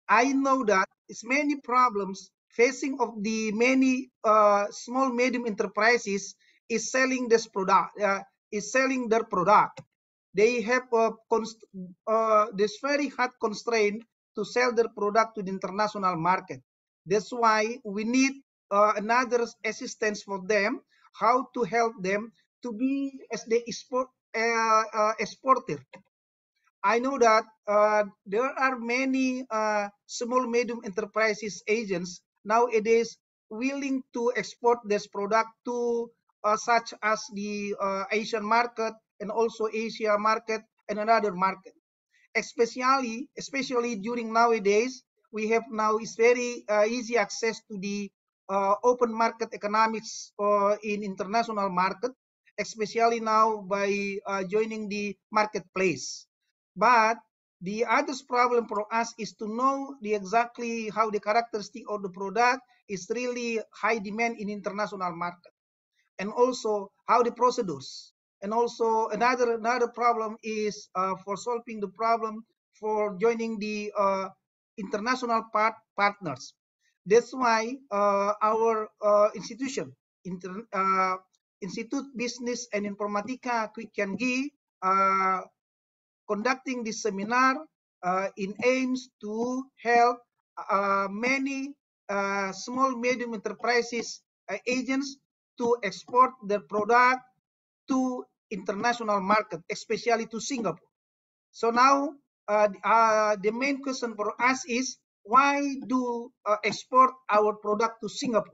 I know that it's many problems facing of the many small medium enterprises is selling this product, is selling their product. They have this very hard constraint to sell their product to the international market. That's why we need another assistance for them, how to help them to be as the exporter. I know that there are many small medium enterprises agents nowadays willing to export this product to such as the Asian market and also Asia market and another market. Especially during nowadays, we have now is very easy access to the open market economics in international market, especially now by joining the marketplace. But the other problem for us is to know the exactly how the characteristic of the product is really high demand in international market, and also how the procedures. And also another problem is for solving the problem for joining the international partners. That's why our institution, Institute Business and Informatica Quick and Gi, conducting this seminar in aims to help many small medium enterprises agents to export their product to international market, especially to Singapore. So now the main question for us is, why do export our product to Singapore?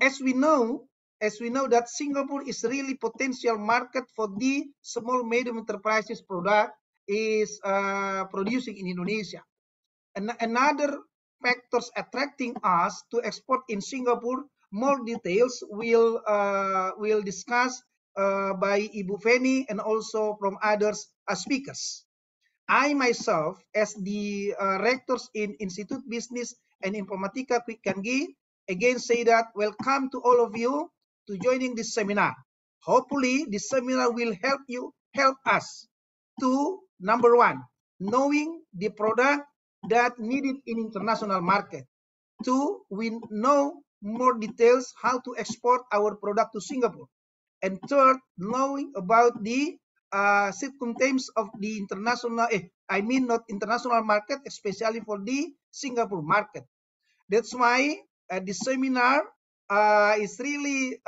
As we know that Singapore is really potential market for the small medium enterprises product is producing in Indonesia. And another factors attracting us to export in Singapore, more details will discuss by Ibu Feni and also from others speakers. I myself, as the rectors in Institute Business and Informatica Quick and Gi, again say that welcome to all of you to joining this seminar. Hopefully, this seminar will help us to, number one, knowing the product that needed in international market. Two, we know more details how to export our product to Singapore. And third, knowing about the circumstances of the international, not international market, especially for the Singapore market. That's why this seminar is really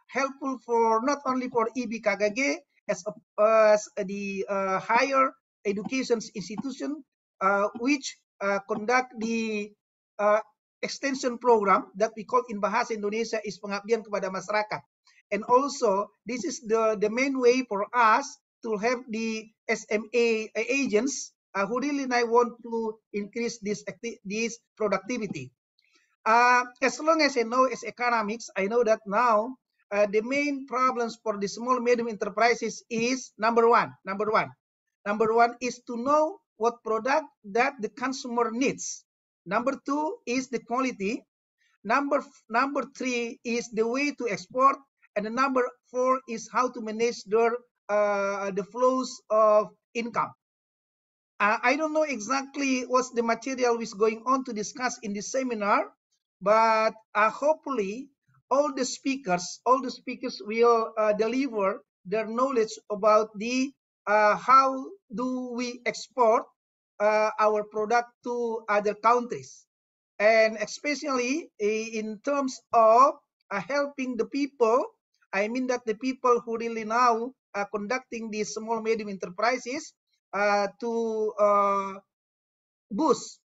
helpful for not only for IBKKG as the higher education institution which conduct the extension program that we call in Bahasa Indonesia is pengabdian kepada masyarakat. And also, this is the main way for us to have the SMA agents who really want to increase this productivity. As long as I know as economics, I know that now the main problems for the small medium enterprises is number one is to know what product that the consumer needs. Number two is the quality. Number three is the way to export, and the number four is how to manage the flows of income. I don't know exactly what's the material is going on to discuss in this seminar, but hopefully all the speakers will deliver their knowledge about the how do we export our product to other countries, and especially in terms of helping the people. I mean that the people who really now are conducting these small medium enterprises to boost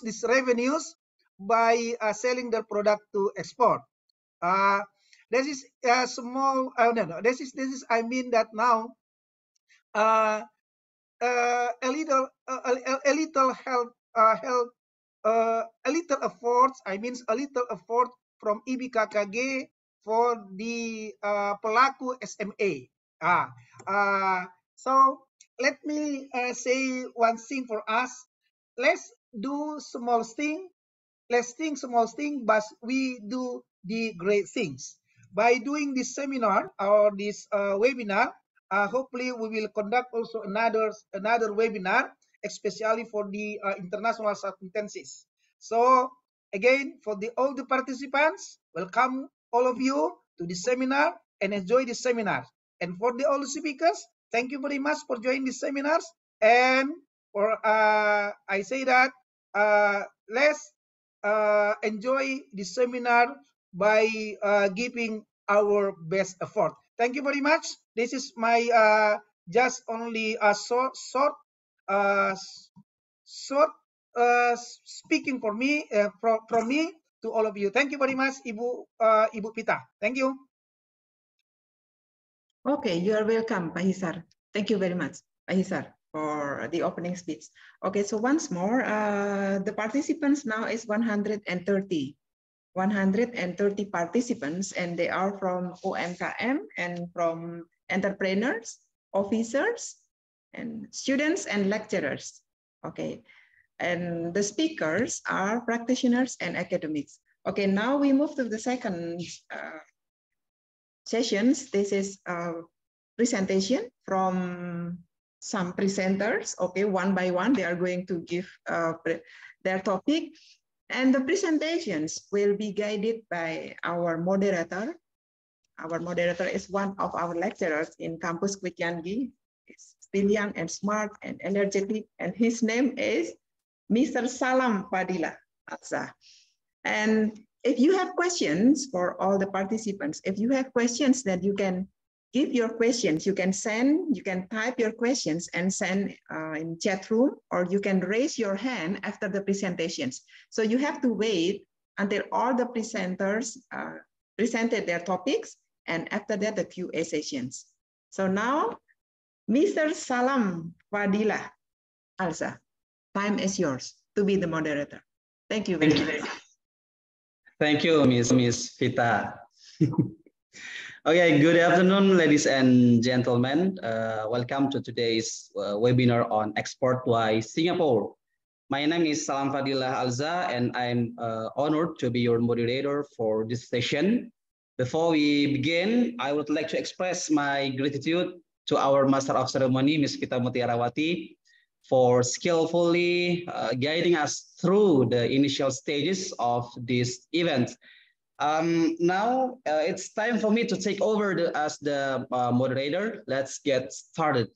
these revenues by selling their product to export. This is small. This is. I mean that now a little help a little effort. I mean a little effort from IBKKG for the pelaku SMA. So let me say one thing for us. Let's do small thing. Let's think small thing, but we do the great things. By doing this seminar or this webinar, hopefully we will conduct also another webinar especially for the international circumstances. So again, for all the participants, welcome all of you to the seminar and enjoy the seminar. And for all the speakers, thank you very much for joining the seminars. And for I say that let's enjoy the seminar by giving our best effort. Thank you very much. This is my just only a short uh, speaking for me from me to all of you. Thank you very much, Ibu Pita. Thank you. Okay, you are welcome, Pak Hisar. Thank you very much, Pak Hisar, for the opening speech. Okay, so once more, the participants now is 130 participants, and they are from UMKM and from entrepreneurs, officers, and students and lecturers. Okay, and the speakers are practitioners and academics. Okay, now we move to the second sessions. This is a presentation from some presenters. Okay, one by one, they are going to give their topic. And the presentations will be guided by our moderator. Our moderator is one of our lecturers in Campus Kwikiangi. He's still young and smart and energetic, and his name is Mr. Salam Fadila Alza. And if you have questions for all the participants, if you have questions that you can give your questions, you can type your questions and send in chat room, or you can raise your hand after the presentations. So you have to wait until all the presenters presented their topics, and after that the QA sessions. So now, Mr. Salam Fadila Alza, time is yours to be the moderator. Thank you very much. Thank you, Miss Vita. Okay, good afternoon, ladies and gentlemen. Welcome to today's webinar on Export-wise Singapore. My name is Salam Fadila Alza, and I'm honored to be your moderator for this session. Before we begin, I would like to express my gratitude to our Master of Ceremony, Ms. Vita Mutiarawati, for skillfully guiding us through the initial stages of this event. Now it's time for me to take over as the moderator. Let's get started.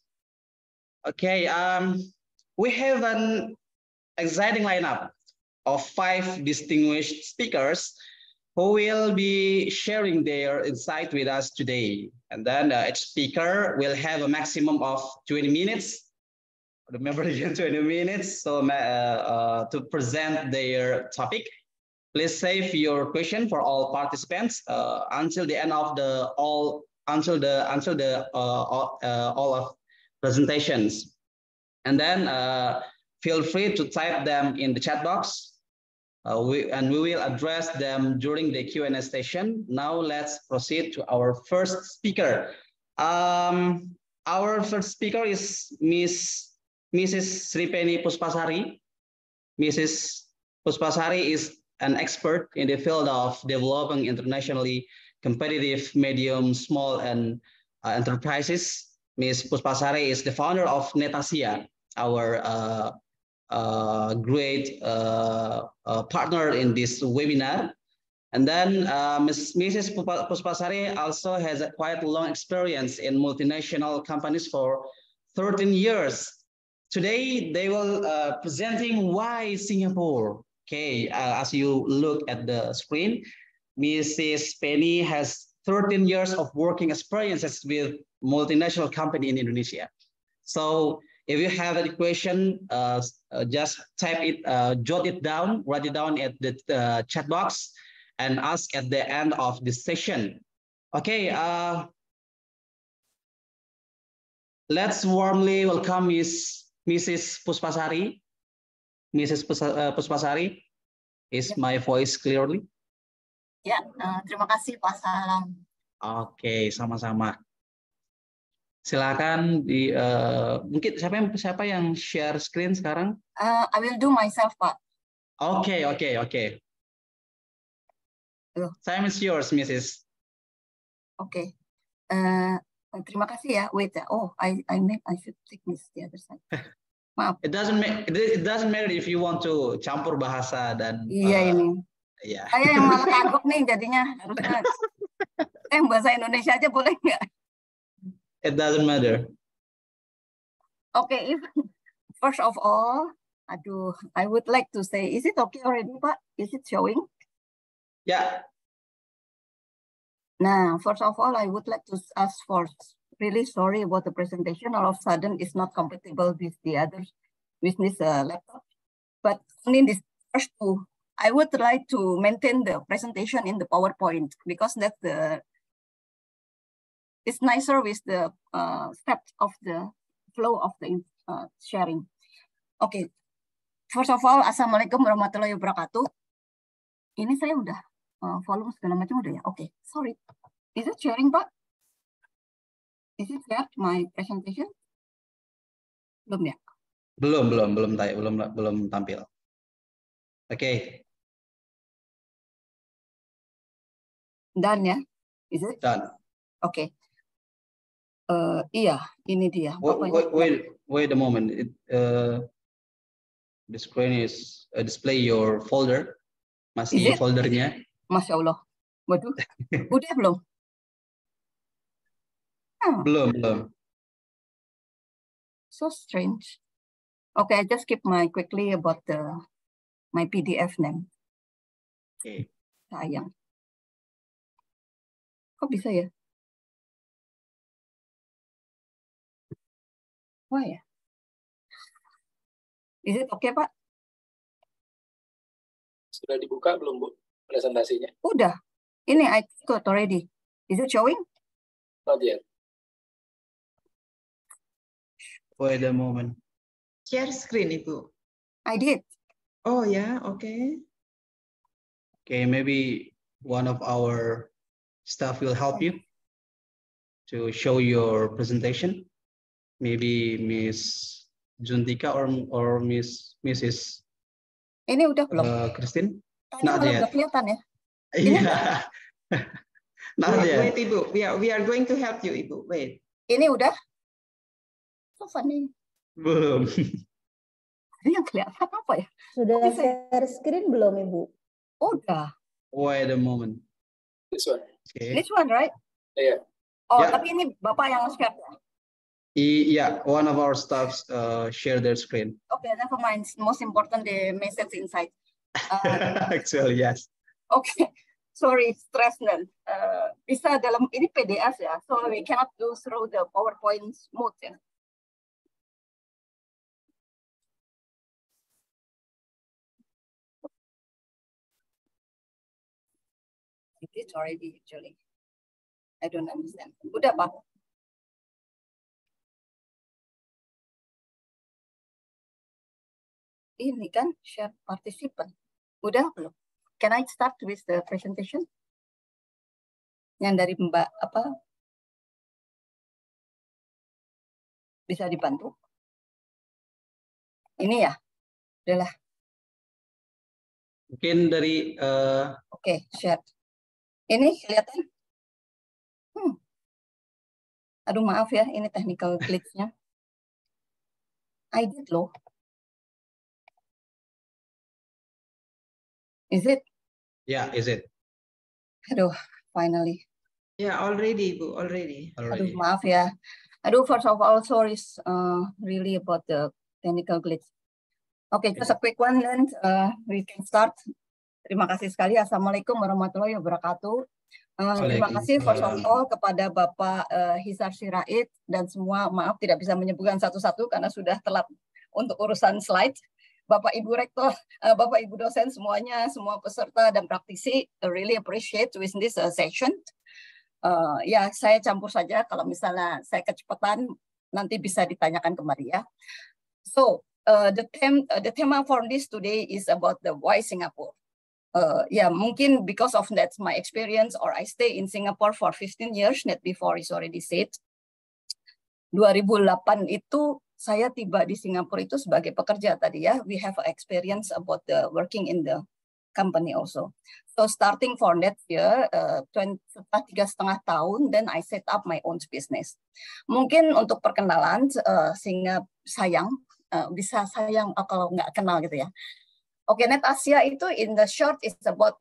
Okay, we have an exciting lineup of 5 distinguished speakers who will be sharing their insight with us today. And then each speaker will have a maximum of 20 minutes. Remember, 20 minutes so to present their topic. Please save your question for all participants until the end of all of presentations, and then feel free to type them in the chat box. We will address them during the Q&A session. Now let's proceed to our first speaker. Our first speaker is Mrs. Sripeni Puspasari. Mrs. Puspasari is an expert in the field of developing internationally competitive medium, small, and enterprises. Ms. Puspasari is the founder of Netasia, our great partner in this webinar. And then Mrs. Puspasari also has a quite long experience in multinational companies for 13 years. Today, they will presenting why Singapore. Okay, as you look at the screen, Mrs. Penny has 13 years of working experiences with multinational company in Indonesia. So if you have any question, just type it, jot it down, write it down at the chat box, and ask at the end of the session. Okay, let's warmly welcome Mrs. Puspasari. Mrs. Puspasari, is my voice clearly? Ya, terima kasih Pak Salam. Oke, sama-sama. Silakan mungkin siapa yang share screen sekarang? I will do myself, Pak. Oke. Time is yours, Mrs. Oke. Terima kasih ya. Wait. Oh, I should take this the other side. Maaf. It doesn't matter if you want to campur bahasa dan Iya ini. Iya. Saya yang malah kagok nih jadinya. Harusnya bahasa Indonesia aja boleh nggak? It doesn't matter. Okay, first of all, aduh, I would like to say, is it okay already, Pak? Is it showing? Yeah. Now, first of all, I would like to ask for really sorry about the presentation. All of a sudden, it's not compatible with the other business laptop. But in this first two, I would like to maintain the presentation in the PowerPoint because that's it's nicer with the steps of the flow of the sharing. Okay, first of all, Assalamualaikum warahmatullahi wabarakatuh. Ini saya udah volume segala macam udah ya. Okay, sorry. Is it sharing, Pak? Is it shared my presentation? Belum ya? Belum tampil. Okay. Done ya? Is it? Done. Okay. Iya, ini dia. Wait a moment. The screen is display your folder. Masih foldernya. Masya Allah. Waduh. Udah belum? Belum. So strange. Okay, I just keep quickly about my PDF name. Okay. Sayang. Kok bisa ya? Wah ya. Is it okay, Pak? Sudah dibuka belum, Bu, presentasinya? Udah. Ini I got already. Is it showing? Not yet. Wait a moment. Share screen, Ibu. I did. Oh yeah, okay. Okay, maybe one of our staff will help you to show your presentation. Maybe Miss Juntika or Mrs. Ini udah belum? Christine? Tadi Not belum yet. udah kelihatan ya? Iya. Not yet. Wait, Ibu. We are going to help you, Ibu. Wait. Ini udah? So funny. Belum. Ini yang kelihatan apa ya? Sudah share screen belum, Ibu? Udah. Wait a moment. This one. Okay. This one, right? Iya. Oh, Yeah. tapi ini Bapak yang share. Yeah, one of our staffs share their screen. Okay, never mind. Most important the message inside. Actually, yes. Okay, sorry, stress then. Bisa dalam ini PDF ya, so we cannot go through the PowerPoint smooth ya. It's already actually. I don't understand. Udah Pak. Ini kan share participant. Udah belum? Can I start with the presentation? Yang dari Mbak apa? Bisa dibantu? Ini ya? Udahlah. Mungkin dari Oke, share. Ini kelihatan? Aduh maaf ya, ini technical glitch-nya. I did loh. Is it? Yeah, is it? Aduh, finally. Yeah, already, Ibu, already. Aduh, maaf ya. Aduh, first of all, sorry really about the technical glitch. Okay, just a quick one, then we can start. Terima kasih sekali. Assalamualaikum warahmatullahi wabarakatuh. Terima kasih first of all kepada Bapak Hisar Sirait dan semua, maaf tidak bisa menyebutkan satu-satu karena sudah telat untuk urusan slide. Bapak Ibu Rektor, Bapak Ibu dosen semuanya, semua peserta dan praktisi, really appreciate with this session. Ya, saya campur saja kalau misalnya saya kecepatan nanti bisa ditanyakan kembali ya. So the theme for this today is about the why Singapore. Yeah, mungkin because of that my experience or I stay in Singapore for 15 years, net before is already said. 2008 itu saya tiba di Singapura itu sebagai pekerja tadi ya. We have experience about the working in the company also. So starting for that year, setelah 3,5 tahun, then I set up my own business. Mungkin untuk perkenalan, sehingga sayang bisa sayang kalau nggak kenal gitu ya. Oke, Net Asia itu in the short is about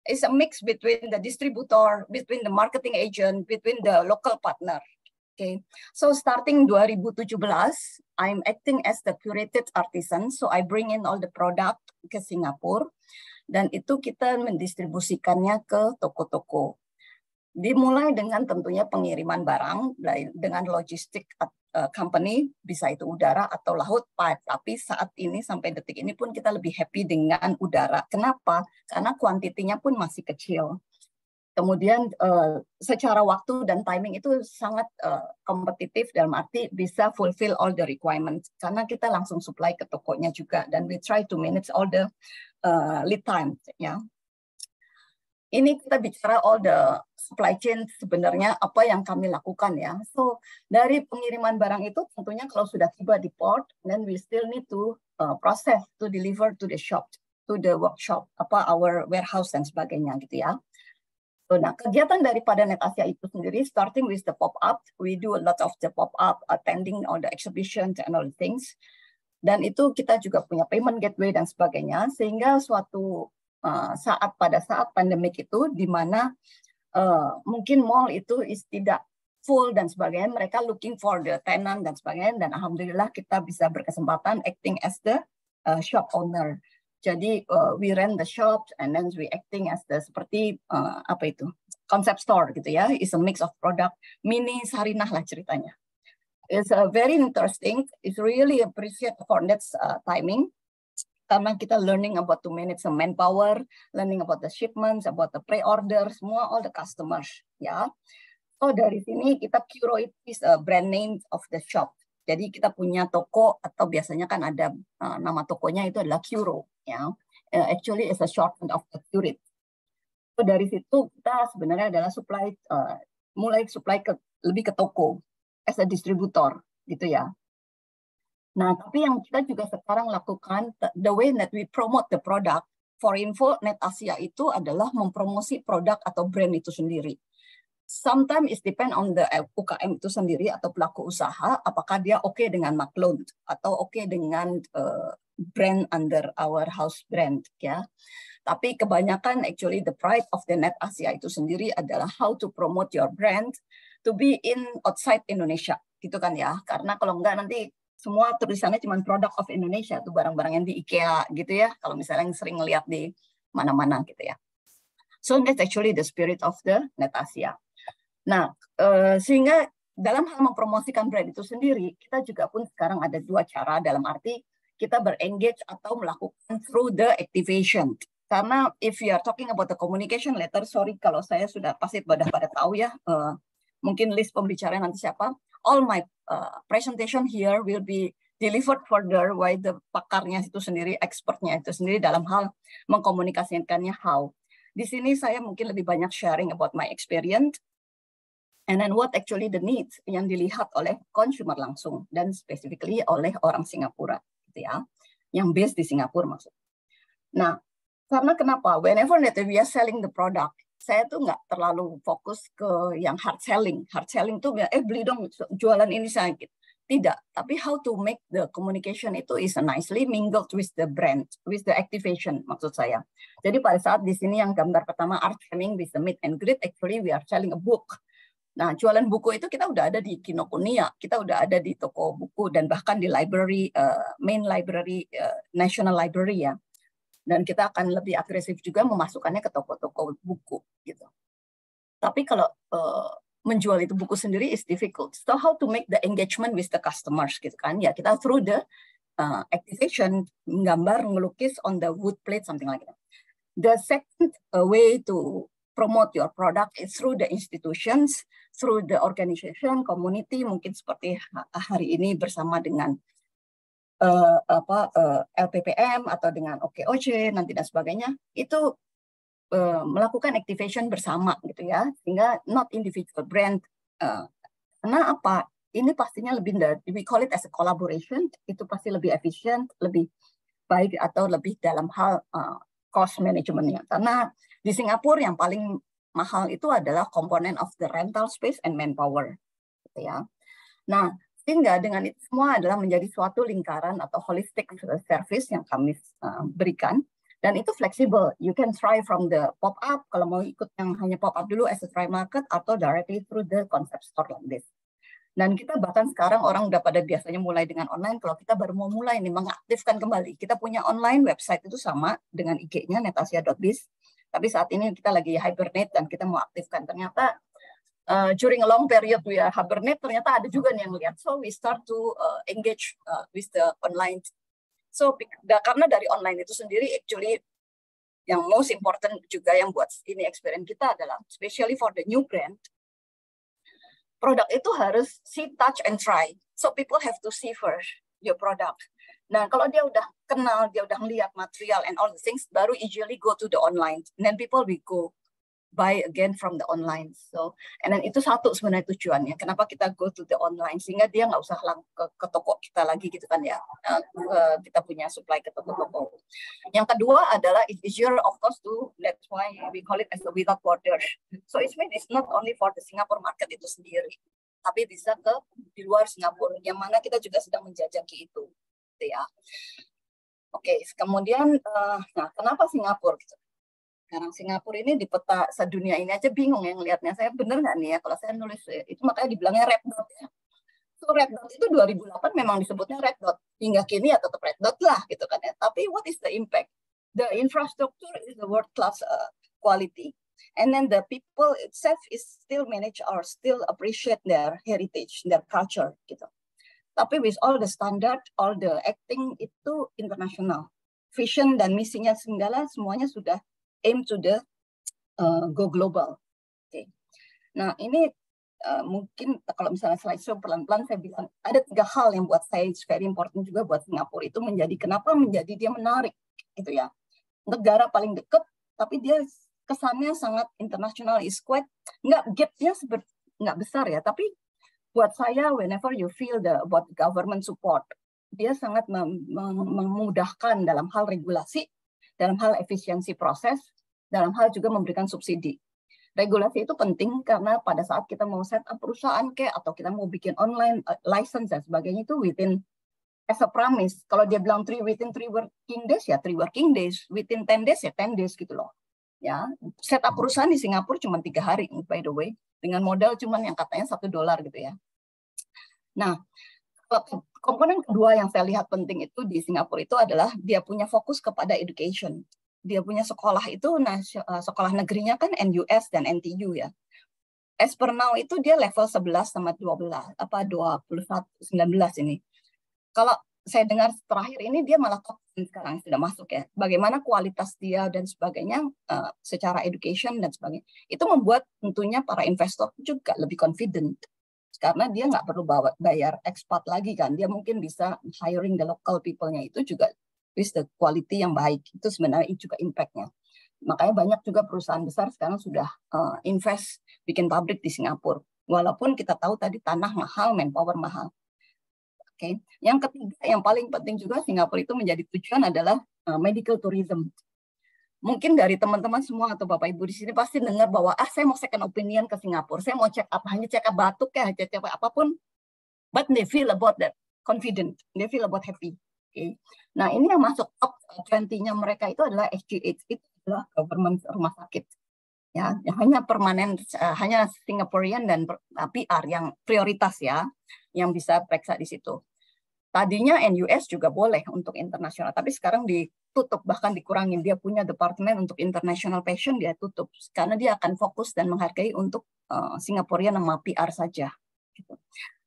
it's a mix between the distributor, between the marketing agent, between the local partner. Okay, so starting 2017, I'm acting as the curated artisan. So I bring in all the product ke Singapura, dan itu kita mendistribusikannya ke toko-toko. Dimulai dengan tentunya pengiriman barang dengan logistik company, bisa itu udara atau laut, tapi saat ini sampai detik ini pun kita lebih happy dengan udara. Kenapa? Karena kuantitinya pun masih kecil. Kemudian secara waktu dan timing itu sangat kompetitif, dalam arti bisa fulfill all the requirements karena kita langsung supply ke tokonya juga, dan we try to manage all the lead time ya. Ini kita bicara all the supply chain, sebenarnya apa yang kami lakukan ya. So dari pengiriman barang itu tentunya kalau sudah tiba di port, then we still need to process to deliver to the shop, to the workshop, our warehouse dan sebagainya gitu ya. So, nah, kegiatan daripada Net Asia itu sendiri, starting with the pop-up, we do a lot of the pop-up, attending all the exhibitions and all the things. Dan itu kita juga punya payment gateway dan sebagainya, sehingga suatu pada saat pandemik itu, di mana mungkin mall itu tidak full dan sebagainya, mereka looking for the tenant dan sebagainya, dan alhamdulillah kita bisa berkesempatan acting as the shop owner. Jadi we rent the shop and then we acting as the seperti concept store gitu ya. It's a mix of product, mini Sarinah lah ceritanya. It's very interesting. It's really appreciate for that timing karena kita learning about to manage the manpower, learning about the shipments, about the pre-order, semua all the customers ya. So dari sini kita curate is a brand name of the shop. Jadi kita punya toko atau biasanya kan ada nama tokonya itu adalah Curo ya. Actually it's a shorthand of the curate. So dari situ kita sebenarnya adalah mulai supply lebih ke toko as a distributor gitu ya. Nah, tapi yang kita juga sekarang lakukan, the way that we promote the product, for info, Net Asia itu adalah mempromosi produk atau brand itu sendiri. Sometimes it depend on the UKM itu sendiri atau pelaku usaha, apakah dia oke dengan Maklun atau oke dengan brand under our house brand ya. Tapi kebanyakan actually the pride of the Net Asia itu sendiri adalah how to promote your brand to be in outside Indonesia gitu kan ya. Karena kalau enggak nanti semua tulisannya cuma product of Indonesia, tuh barang-barang yang di IKEA gitu ya. Kalau misalnya yang sering lihat di mana-mana gitu ya. So that's actually the spirit of the Net Asia. Nah, sehingga dalam hal mempromosikan brand itu sendiri, kita juga pun sekarang ada dua cara, dalam arti kita berengage atau melakukan through the activation. Karena if you are talking about the communication letter, sorry kalau saya sudah pasti pada tahu ya, mungkin list pembicara nanti siapa, all my presentation here will be delivered further by the pakarnya itu sendiri, expertnya itu sendiri dalam hal mengkomunikasikannya how. Di sini saya mungkin lebih banyak sharing about my experience, and then what actually the needs yang dilihat oleh consumer langsung dan specifically oleh orang Singapura gitu ya, yang based di Singapura maksudnya. Nah, karena kenapa? Whenever we are selling the product, saya tuh nggak terlalu fokus ke yang hard selling. Hard selling tuh beli dong jualan ini sakit. Tidak, tapi how to make the communication itu is nicely mingled with the brand, with the activation maksud saya. Jadi pada saat di sini yang gambar pertama art shaming with the meet and greet, actually we are selling a book. Nah, jualan buku itu kita udah ada di Kinokuniya, kita udah ada di toko buku dan bahkan di library, main library, national library ya. Dan kita akan lebih agresif juga memasukkannya ke toko-toko buku gitu. Tapi kalau menjual itu buku sendiri is difficult. So how to make the engagement with the customers gitu kan? Ya kita through the activation, menggambar, melukis on the wood plate, something like that. The second way to promote your product is through the institutions, through the organization, community, mungkin seperti hari ini bersama dengan LPPM atau dengan OKOC nanti dan sebagainya, itu melakukan activation bersama gitu ya, sehingga not individual brand. Karena apa? Ini pastinya lebih, we call it as a collaboration, itu pasti lebih efisien, lebih baik atau lebih dalam hal cost managementnya. Karena di Singapura yang paling mahal itu adalah komponen of the rental space and manpower, gitu ya. Nah, Sehingga dengan itu semua adalah menjadi suatu lingkaran atau holistic service yang kami berikan. Dan itu fleksibel. You can try from the pop-up, kalau mau ikut yang hanya pop-up dulu as a try market, atau directly through the concept store like this. Dan kita bahkan sekarang orang udah pada biasanya mulai dengan online, kalau kita baru mau mulai nih mengaktifkan kembali. Kita punya online website itu sama dengan IG-nya netasia.biz. Tapi saat ini kita lagi hibernate dan kita mau aktifkan. Ternyata during a long period we are hibernate, ternyata ada juga nih yang lihat. So we start to engage with the online. So karena dari online itu sendiri actually yang most important juga yang buat ini experience kita adalah especially for the new brand, produk itu harus see, touch, and try. So people have to see first your product. Nah, kalau dia udah kenal, dia udah ngeliat material and all the things, baru usually go to the online. And then people will go buy again from the online. So, and then itu satu sebenarnya tujuannya. Kenapa kita go to the online? Sehingga dia nggak usah ke toko kita lagi gitu kan ya. Kita punya supply ke toko-toko. Yang kedua adalah it's easier of course to, that's why we call it as a without borders. So it means it's not only for the Singapore market itu sendiri, tapi bisa ke di luar Singapura, yang mana kita juga sedang menjajaki itu. Ya. Oke, kemudian, nah kenapa Singapura gitu? Sekarang Singapura ini di peta sedunia ini aja bingung yang lihatnya. Saya bener nggak nih ya kalau saya nulis itu, makanya dibilangnya red dot ya. So red dot itu 2008 memang disebutnya red dot, hingga kini ya tetap red dot lah gitu kan ya. Tapi what is the impact? The infrastructure is the world class quality, and then the people itself is still manage or still appreciate their heritage, their culture gitu. Tapi with all the standard, all the acting itu international. Vision dan misinya segala semuanya sudah aim to the go global. Okay. Nah ini mungkin kalau misalnya slideshow pelan-pelan saya bilang ada 3 hal yang buat saya very important juga buat Singapura itu kenapa menjadi dia menarik gitu ya. Negara paling dekat tapi dia kesannya sangat internasional, is quite gapnya nggak besar ya, tapi buat saya whenever you feel about government support, dia sangat memudahkan dalam hal regulasi, dalam hal efisiensi proses, dalam hal juga memberikan subsidi. Regulasi itu penting karena pada saat kita mau set up perusahaan atau kita mau bikin online license dan sebagainya itu within as a promise. Kalau dia bilang within 3 working days ya 3 working days, within 10 days ya 10 days gitu loh. Ya, set up perusahaan di Singapura cuma 3 hari by the way, dengan modal cuma yang katanya $1 gitu ya. Nah, komponen kedua yang saya lihat penting itu di Singapura itu adalah dia punya fokus kepada education. Dia punya sekolah itu, sekolah negerinya kan NUS dan NTU ya. As per now itu dia level 11 sama 12, 19 ini. Kalau saya dengar terakhir ini dia malah top sekarang sudah masuk ya. Bagaimana kualitas dia dan sebagainya secara education dan sebagainya. Itu membuat tentunya para investor juga lebih confident. Karena dia nggak perlu bayar expat lagi kan. Dia mungkin bisa hiring the local people-nya itu juga with the quality yang baik. Itu sebenarnya juga impact-nya. Makanya banyak juga perusahaan besar sekarang sudah invest bikin pabrik di Singapura. Walaupun kita tahu tadi tanah mahal, manpower mahal. Oke. Yang ketiga, yang paling penting juga Singapura itu menjadi tujuan adalah medical tourism. Mungkin dari teman-teman semua atau Bapak Ibu di sini pasti dengar bahwa saya mau second opinion ke Singapura. Saya mau check up, hanya check up batuk ya, check up apapun. But they feel about that confident. They feel about happy. Okay. Nah, ini yang masuk top 20-nya mereka itu adalah SGH, itu adalah government rumah sakit. Ya, hanya permanen, hanya Singaporean dan PR yang prioritas ya, yang bisa periksa di situ. Tadinya NUS juga boleh untuk internasional, tapi sekarang ditutup, bahkan dikurangin. Dia punya departemen untuk international patient, dia tutup. Karena dia akan fokus dan menghargai untuk Singaporean sama PR saja. Gitu.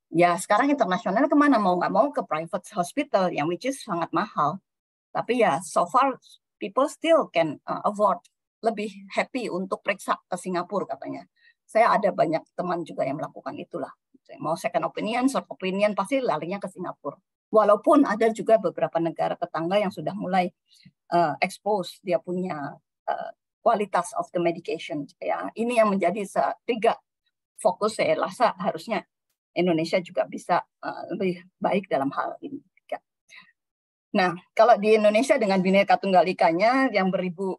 Ya sekarang internasional kemana, mau nggak mau ke private hospital yang which is sangat mahal. Tapi ya so far people still can afford, lebih happy untuk periksa ke Singapura katanya. Saya ada banyak teman juga yang melakukan itulah. Mau second opinion, third opinion pasti larinya ke Singapura. Walaupun ada juga beberapa negara tetangga yang sudah mulai expose dia punya kualitas of the medication. Ya, ini yang menjadi 3 fokus saya rasa harusnya Indonesia juga bisa lebih baik dalam hal ini. Nah, kalau di Indonesia dengan Bhinneka Tunggal Ikanya yang beribu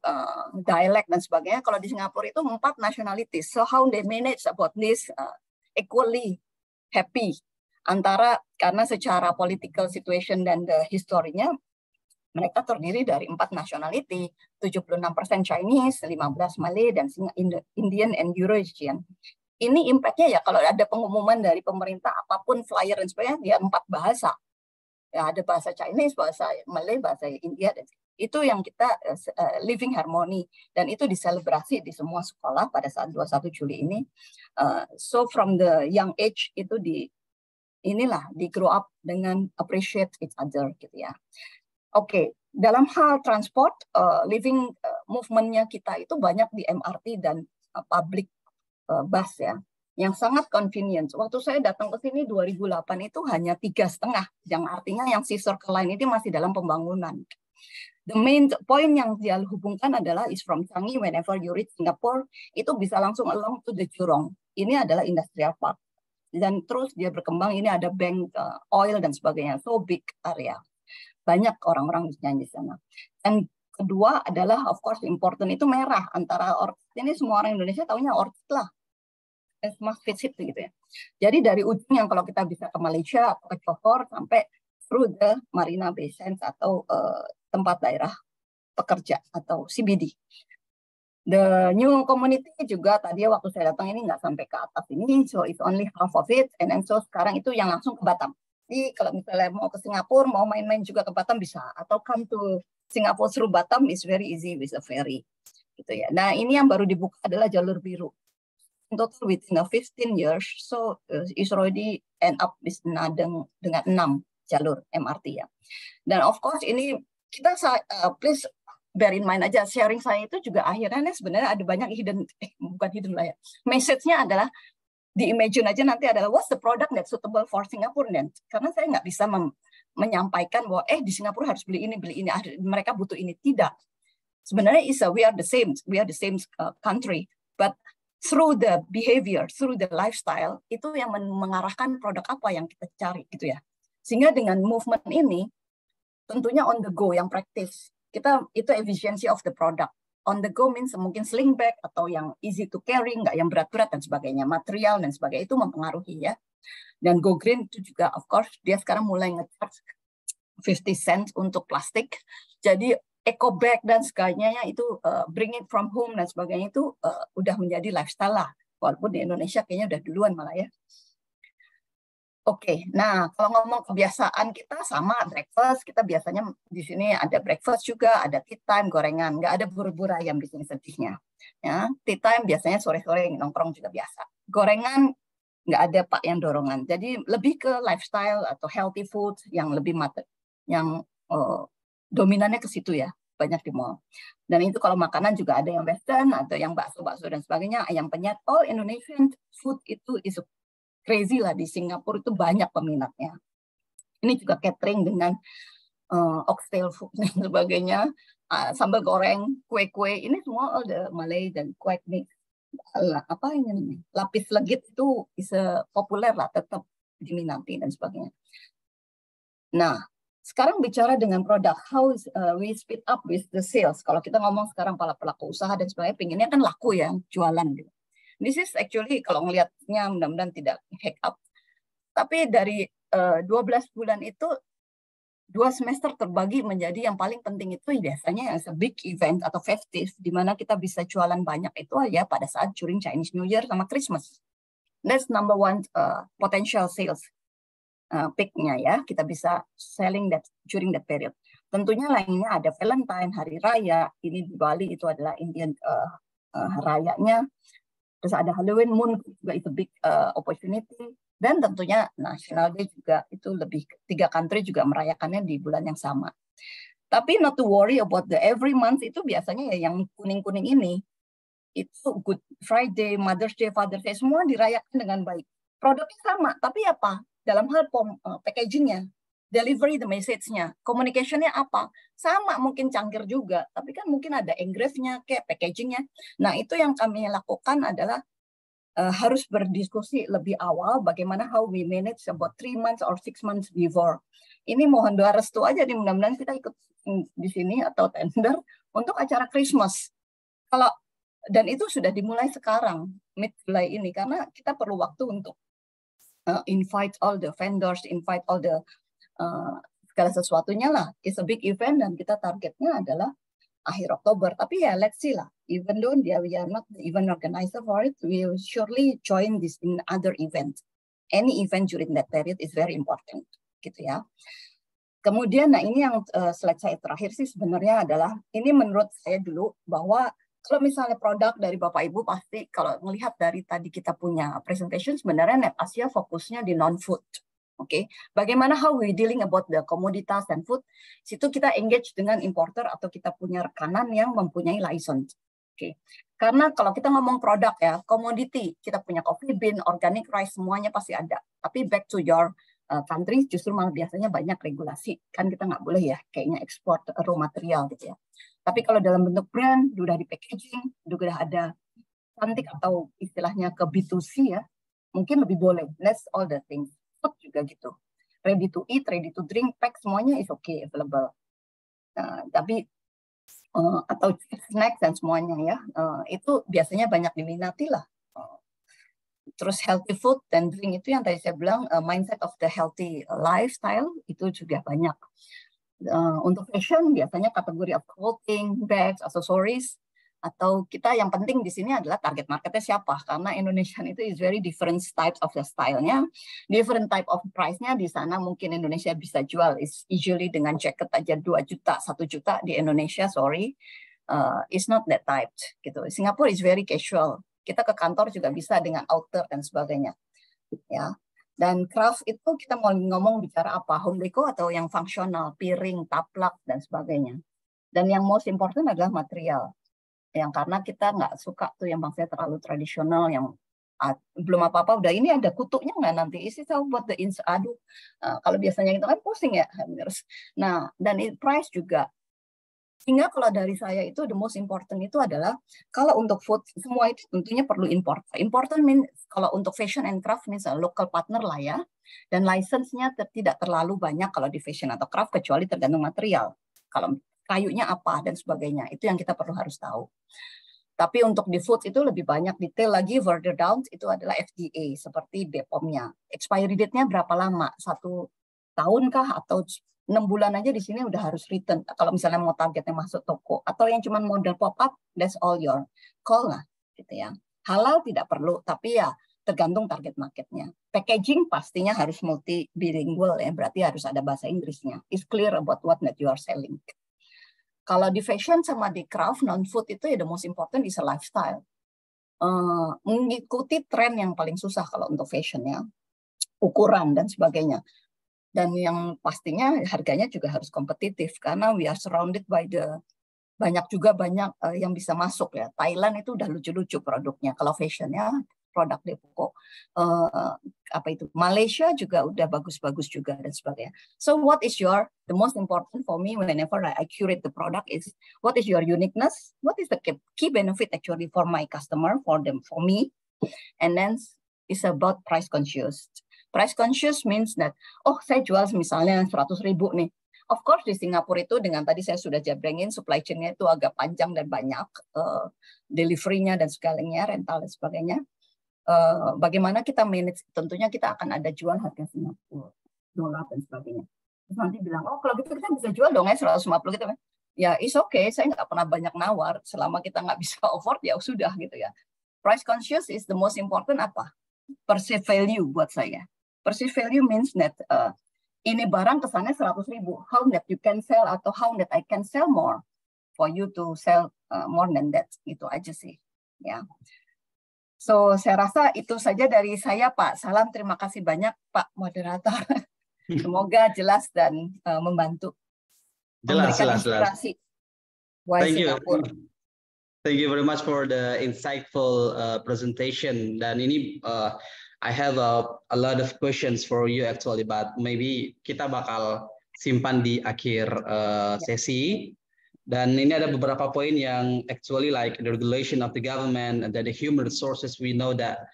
dialek dan sebagainya, kalau di Singapura itu 4 nationalities. So how they manage about this equally happy. Karena secara political situation dan historinya mereka terdiri dari 4 nationality, 76% Chinese, 15 Malay, dan Indian and Eurasian. Ini impact-nya ya kalau ada pengumuman dari pemerintah apapun flyer dan sebagainya, dia 4 bahasa. Ya, ada bahasa Chinese, bahasa Malay, bahasa India, dan itu yang kita living harmony, dan itu diselebrasi di semua sekolah pada saat 21 Juli ini. So from the young age itu di grow up dengan appreciate each other gitu ya. Oke, dalam hal transport, living movement-nya kita itu banyak di MRT dan public bus ya, yang sangat convenient. Waktu saya datang ke sini 2008 itu hanya 3,5, yang artinya yang si Circle Line ini masih dalam pembangunan. The main point yang dia hubungkan adalah is from Changi, whenever you reach Singapore, itu bisa langsung along to the Jurong. Ini adalah industrial park. Dan terus dia berkembang, ini ada bank oil dan sebagainya, so big area. Banyak orang-orang di sana. Dan kedua adalah of course important itu merah, antara Orchid ini semua orang Indonesia taunya Orchid lah. Smart visit gitu ya. Jadi dari ujung yang kalau kita bisa ke Malaysia atau ke Johor sampai through the Marina Bay Sands atau tempat daerah pekerja atau CBD. The new community juga tadi waktu saya datang ini nggak sampai ke atas ini, so it's only half of it, and then so sekarang itu yang langsung ke Batam. Jadi kalau misalnya mau ke Singapura, mau main-main juga ke Batam bisa, atau come to Singapore through Batam is very easy with a ferry, gitu ya. Nah ini yang baru dibuka adalah jalur biru. In total within 15 years, so is already end up with dengan 6 jalur MRT ya. Dan of course ini kita please bear in mind aja, sharing saya itu juga akhirnya sebenarnya ada banyak bukan hidden lah ya. Message-nya adalah di-imagine aja nanti adalah what's the product that's suitable for Singapore then. Karena saya nggak bisa menyampaikan bahwa di Singapura harus beli ini, mereka butuh ini. Tidak. Sebenarnya we are the same country, but through the behavior, through the lifestyle, itu yang mengarahkan produk apa yang kita cari gitu ya. Sehingga dengan movement ini, tentunya on the go yang praktis. Itu efficiency of the product. On the go means mungkin sling bag atau yang easy to carry, nggak yang berat-berat dan sebagainya. Material dan sebagainya itu mempengaruhi ya. Dan Go Green itu juga of course dia sekarang mulai nge-charge 50 cents untuk plastik. Jadi eco bag dan sebagainya itu bring it from home dan sebagainya itu udah menjadi lifestyle lah. Walaupun di Indonesia kayaknya udah duluan malah ya. Oke, nah kalau ngomong kebiasaan kita sama breakfast, kita biasanya di sini ada breakfast juga, ada tea time, gorengan, nggak ada buru-buru ayam di sini sedihnya. Ya, tea time biasanya sore-sore nongkrong juga biasa. Gorengan nggak ada pak yang dorongan. Jadi lebih ke lifestyle atau healthy food yang lebih yang dominannya ke situ ya, banyak di mall. Dan itu kalau makanan juga ada yang western, atau yang bakso-bakso dan sebagainya, ayam penyet, all Indonesian food itu is crazy lah di Singapura, itu banyak peminatnya. Ini juga catering dengan oxtail food dan sebagainya, sambal goreng, kue-kue, ini semua all the Malay dan quite mix. Apa ini? Lapis legit itu bisa populer lah, tetap diminati dan sebagainya. Nah, sekarang bicara dengan produk, how we speed up with the sales. Kalau kita ngomong sekarang para pelaku usaha dan sebagainya, pinginnya kan laku ya, jualan gitu. This is actually kalau ngelihatnya mudah-mudahan tidak hack up. Tapi dari 12 bulan itu 2 semester terbagi menjadi yang paling penting itu biasanya yang big event atau festive di mana kita bisa jualan banyak itu ya pada saat during Chinese New Year sama Christmas. That's number one potential sales peak-nya ya. Kita bisa selling that during that period. Tentunya lainnya ada Valentine, Hari Raya. Ini di Bali itu adalah Indian rayanya. Terus ada Halloween, Moon juga itu big opportunity. Dan tentunya National Day juga itu lebih 3 country juga merayakannya di bulan yang sama. Tapi not to worry about the every month itu biasanya ya yang kuning-kuning ini. Itu Good Friday, Mother's Day, Father's Day, semua dirayakan dengan baik. Produknya sama, tapi apa? Dalam hal packaging-nya, delivery the message-nya, communication-nya apa? Sama mungkin cangkir juga, tapi kan mungkin ada engrave-nya, kayak packaging-nya. Nah, itu yang kami lakukan adalah harus berdiskusi lebih awal bagaimana how we manage about 3 months or 6 months before. Ini mohon doa restu aja nih, mudah-mudahan kita ikut di sini atau tender untuk acara Christmas. Dan itu sudah dimulai sekarang, mid July ini, karena kita perlu waktu untuk invite all the vendors, invite all the segala sesuatunya lah. It's a big event dan kita targetnya adalah akhir Oktober. Tapi ya let's see lah. Even though we are not the event organizer for it, we will surely join this in other event. Any event during that period is very important, gitu ya. Kemudian, nah ini yang slide saya terakhir sih sebenarnya adalah, ini menurut saya dulu bahwa kalau misalnya produk dari Bapak Ibu pasti kalau melihat dari tadi kita punya presentation sebenarnya NetAsia fokusnya di non-food. Oke, bagaimana how we dealing about the komoditas dan food? Situ kita engage dengan importer atau kita punya rekanan yang mempunyai license. Oke, karena kalau kita ngomong produk ya, komoditi, kita punya coffee bean, organic rice, semuanya pasti ada. Tapi back to your country justru malah biasanya banyak regulasi. Kan kita nggak boleh ya kayaknya ekspor raw material gitu ya. Tapi kalau dalam bentuk brand, sudah di packaging, sudah ada cantik atau istilahnya ke B2C ya, mungkin lebih boleh. That's all the things. Food juga gitu. Ready to eat, ready to drink, pack semuanya is okay, available. Tapi atau snack dan semuanya ya, itu biasanya banyak diminati lah. Terus healthy food dan drink itu yang tadi saya bilang mindset of the healthy lifestyle itu juga banyak. Untuk fashion biasanya kategori of clothing, bags, accessories, atau kita yang penting di sini adalah target marketnya siapa, karena Indonesia itu is very different types of the style-nya, different type of price-nya. Di sana mungkin Indonesia bisa jual is usually dengan jacket aja 2 juta, 1 juta di Indonesia, sorry, it's not that type gitu. Singapore is very casual. Kita ke kantor juga bisa dengan outer dan sebagainya, ya. Dan craft itu kita mau ngomong bicara apa, home decor atau yang fungsional, piring, taplak dan sebagainya. Dan yang most important adalah material. Yang karena kita nggak suka tuh yang bangsanya terlalu tradisional, yang belum apa-apa udah ini ada kutunya nggak nanti isi tahu buat the aduh kalau biasanya itu kan pusing ya. Nah dan price juga, sehingga kalau dari saya itu the most important itu adalah kalau untuk food semua itu tentunya perlu import. Important mean kalau untuk fashion and craft misalnya local partner lah ya, dan license-nya tidak terlalu banyak kalau di fashion atau craft kecuali tergantung material. Kalau kayunya apa dan sebagainya, itu yang kita perlu harus tahu. Tapi untuk di food itu lebih banyak detail lagi, further down itu adalah FDA seperti BPOM-nya. Expiry date-nya berapa lama? 1 tahun kah atau 6 bulan aja di sini udah harus return. Kalau misalnya mau targetnya masuk toko atau yang cuma model pop up, that's all your call lah, gitu ya. Halal tidak perlu, tapi ya tergantung target marketnya. Packaging pastinya harus multi bilingual ya, berarti harus ada bahasa Inggrisnya. It's clear about what that you are selling. Kalau di fashion sama di craft, non-food itu ya the most important is a lifestyle. Mengikuti tren yang paling susah kalau untuk fashion ya. Ukuran dan sebagainya. Dan yang pastinya harganya juga harus kompetitif. Karena we are surrounded by banyak yang bisa masuk ya. Thailand itu udah lucu-lucu produknya. Kalau fashion ya, produk Depo. Malaysia juga udah bagus-bagus juga dan sebagainya. So what is the most important for me whenever I curate the product is what is your uniqueness, what is the key benefit actually for my customer, for me, and then it's about price conscious. Price conscious means that saya jual misalnya 100.000 nih. Of course di Singapura itu dengan tadi saya sudah jabrengin supply chain-nya itu agak panjang dan banyak, delivery-nya dan segalanya, rental dan sebagainya. Bagaimana kita manage, tentunya kita akan ada jual harga Singapura, dolar dan sebagainya. Terus nanti bilang, kalau gitu kita bisa jual dong ya 150 gitu kan. Ya it's okay, saya nggak pernah banyak nawar, selama kita nggak bisa afford ya sudah gitu ya. Price conscious is the most important apa? Perceived value buat saya. Perceived value means that ini barang kesannya 100.000, how that you can sell atau how that I can sell more for you to sell more than that, itu aja sih ya. So, saya rasa itu saja dari saya, Pak. Salam, terima kasih banyak, Pak Moderator. Semoga jelas dan membantu. Jelas. Inspirasi. Thank you. Thank you very much for the insightful presentation. Dan ini I have a lot of questions for you actually, but maybe kita bakal simpan di akhir sesi. Dan ini ada beberapa poin yang actually like the regulation of the government and the human resources. We know that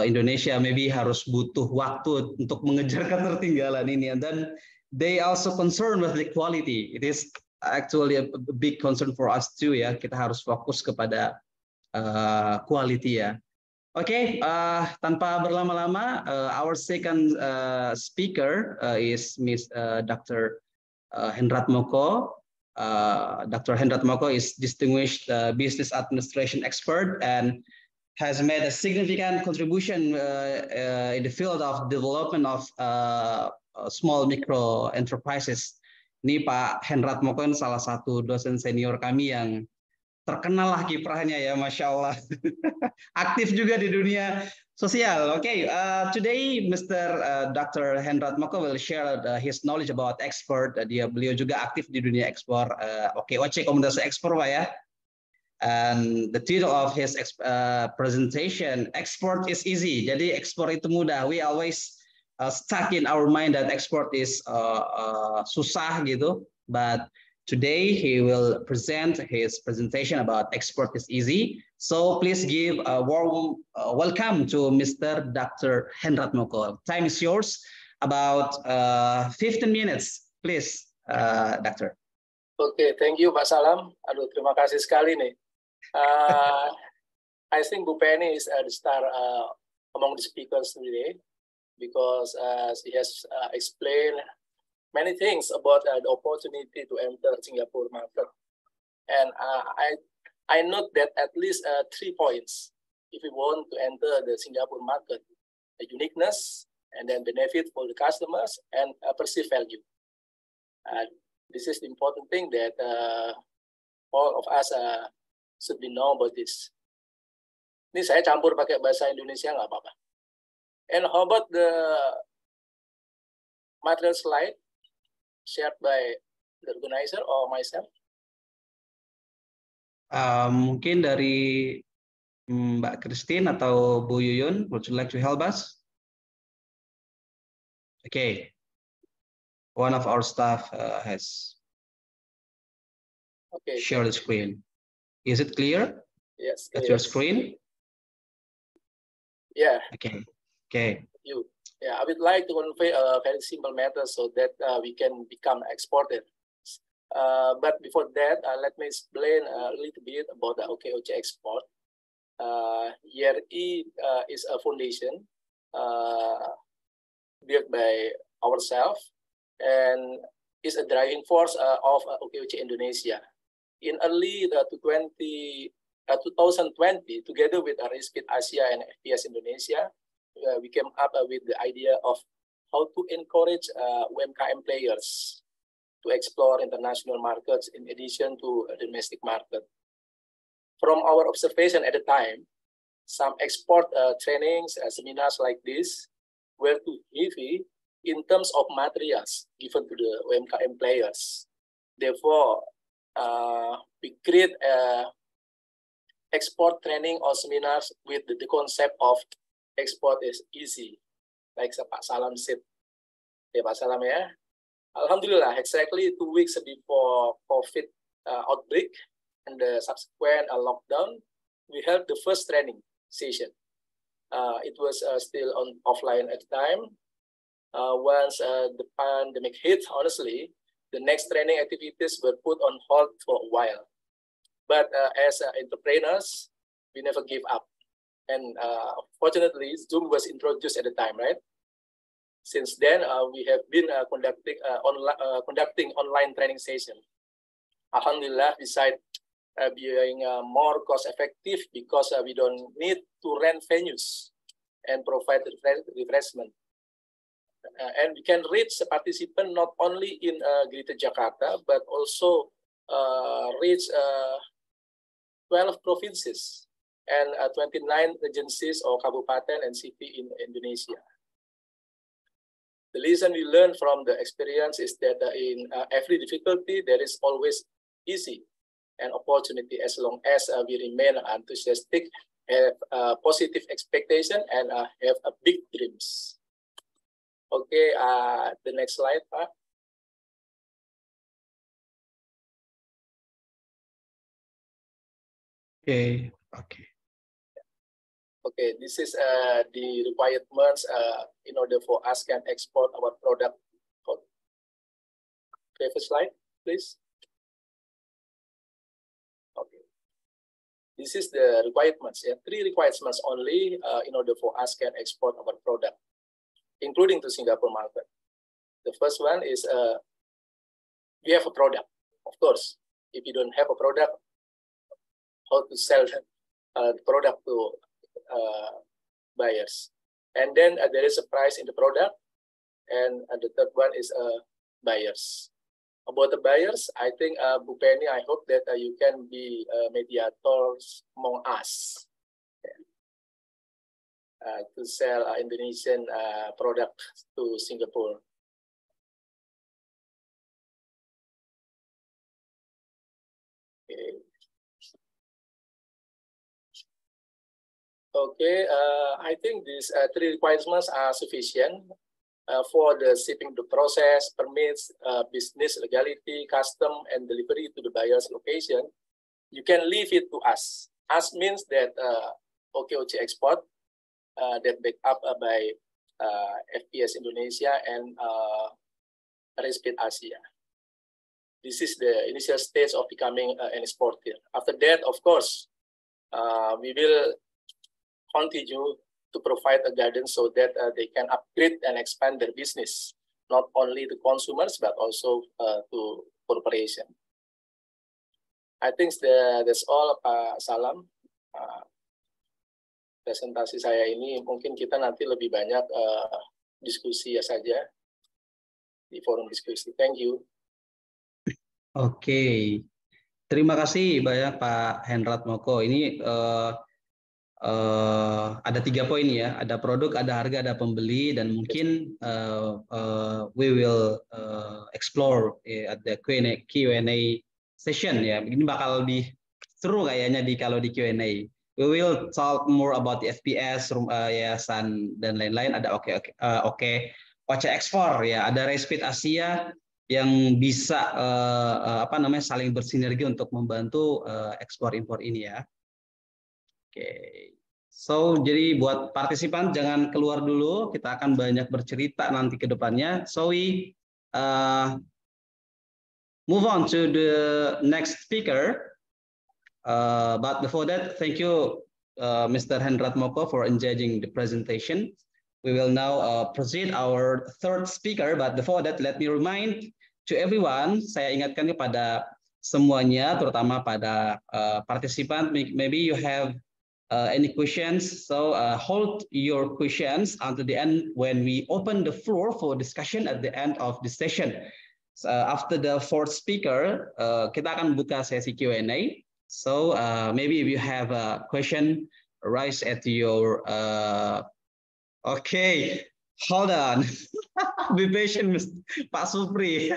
Indonesia maybe harus butuh waktu untuk mengejar ketertinggalan ini. And then they also concerned with the quality. It is actually a big concern for us too ya. Kita harus fokus kepada quality ya. Okay, tanpa berlama-lama, our second speaker is Miss Dr. Hendrat Moko. Dr. Hendrat Moko is distinguished business administration expert and has made a significant contribution in the field of development of small micro enterprises. Ini Pak Hendrat Moko salah satu dosen senior kami yang terkenal lah kiprahnya ya, Masya Allah. Aktif juga di dunia sosial. Okay, today Mr. Dr. Hendrat Moko will share his knowledge about export. Beliau juga aktif di dunia ekspor. OKOC Komunitas Ekspor, Pak ya. And the title of his presentation, export is easy. Jadi ekspor itu mudah. We always stuck in our mind that export is susah gitu. But today he will present his presentation about export is easy. So please give a warm welcome to Mr. Dr. Hendrat Moko. Time is yours. About 15 minutes, please, Doctor. Oke, thank you Pak Salam. Aduh, terima kasih sekali nih. I think Bu Penny is the star among the speakers today because she has explained many things about the opportunity to enter Singapore market. And I note that at least 3 points if we want to enter the Singapore market: the uniqueness, and then benefit for the customers, and perceived value. This is the important thing that all of us should be know about this. Ini saya campur pakai bahasa Indonesia nggak apa-apa. And how about the material slide shared by the organizer or myself? Mungkin dari Mbak Christine atau Bu Yuyun, would you like to help us? Okay. One of our staff has shared the screen. Is it clear? Yes. That's your screen? Yeah. Okay. Yeah, I would like to convey a very simple matter so that we can become exported. But before that, let me explain a little bit about the OKOC export. YRI is a foundation built by ourselves and is a driving force of OKOC Indonesia. In early 2020, together with Rispit Asia and FPS Indonesia, we came up with the idea of how to encourage UMKM players to explore international markets in addition to domestic market. From our observation at the time, some export trainings, seminars like this were too heavy in terms of materials given to the UMKM players. Therefore, we create export training or seminars with the concept of export is easy, like Pak Salam said. Ya Pak Salam ya. Alhamdulillah, exactly 2 weeks before COVID outbreak and the subsequent lockdown, we held the first training session. It was still offline at the time. Once the pandemic hit, honestly, the next training activities were put on hold for a while. But as entrepreneurs, we never give up. And fortunately, Zoom was introduced at the time, right? Since then, we have been conducting online training sessions. Alhamdulillah, besides being more cost-effective because we don't need to rent venues and provide refreshment. And we can reach the participant not only in Greater Jakarta, but also reach 12 provinces and 29 agencies or kabupaten and city in Indonesia. The lesson we learned from the experience is that in every difficulty, there is always easy and opportunity as long as we remain enthusiastic, have positive expectation, and have big dreams. Okay, the next slide, Pak. Okay. Okay, this is the requirements in order for us can export our product. Previous slide, please. Okay. This is the requirements. 3 requirements only in order for us can export our product, including to Singapore market. The first one is we have a product. Of course, if you don't have a product, how to sell the product to buyers? And then there is a price in the product, and the third one is buyers. About the buyers, I think, Bu Penny, I hope that you can be mediators among us to sell Indonesian product to Singapore. Okay, I think these 3 requirements are sufficient for the shipping the process, permits, business legality, custom, and delivery to the buyer's location. You can leave it to us. Us means that OKOC Export that backed up by FPS Indonesia and Respit Asia. This is the initial stage of becoming an exporter. After that, of course, we will continue to provide a guidance so that they can upgrade and expand their business, not only to consumers, but also to corporation. I think that's all, Pak Salam. Presentasi saya ini mungkin kita nanti lebih banyak diskusi saja di forum diskusi. Thank you. Oke, terima kasih banyak Pak Henrat Moko. Ini ada 3 poin ya, ada produk, ada harga, ada pembeli, dan mungkin we will explore at the Q&A session ya. Ini bakal lebih seru kayaknya kalau di Q&A. We will talk more about the FPS, yayasan dan lain-lain. Ada OKOC Export ya, ada Respit Asia yang bisa saling bersinergi untuk membantu ekspor impor ini ya. Oke, so jadi buat partisipan jangan keluar dulu, kita akan banyak bercerita nanti ke depannya. So we move on to the next speaker. But before that, thank you, Mr. Henrat Moko, for engaging the presentation. We will now proceed our 3rd speaker. But before that, let me remind to everyone, saya ingatkan kepada semuanya, terutama pada partisipan, maybe you have any questions, so hold your questions until the end when we open the floor for discussion at the end of the session. So after the 4th speaker, kita akan buka sesi Q&A. So maybe if you have a question, raise at your. Okay, hold on. Be patient, Pak Supri.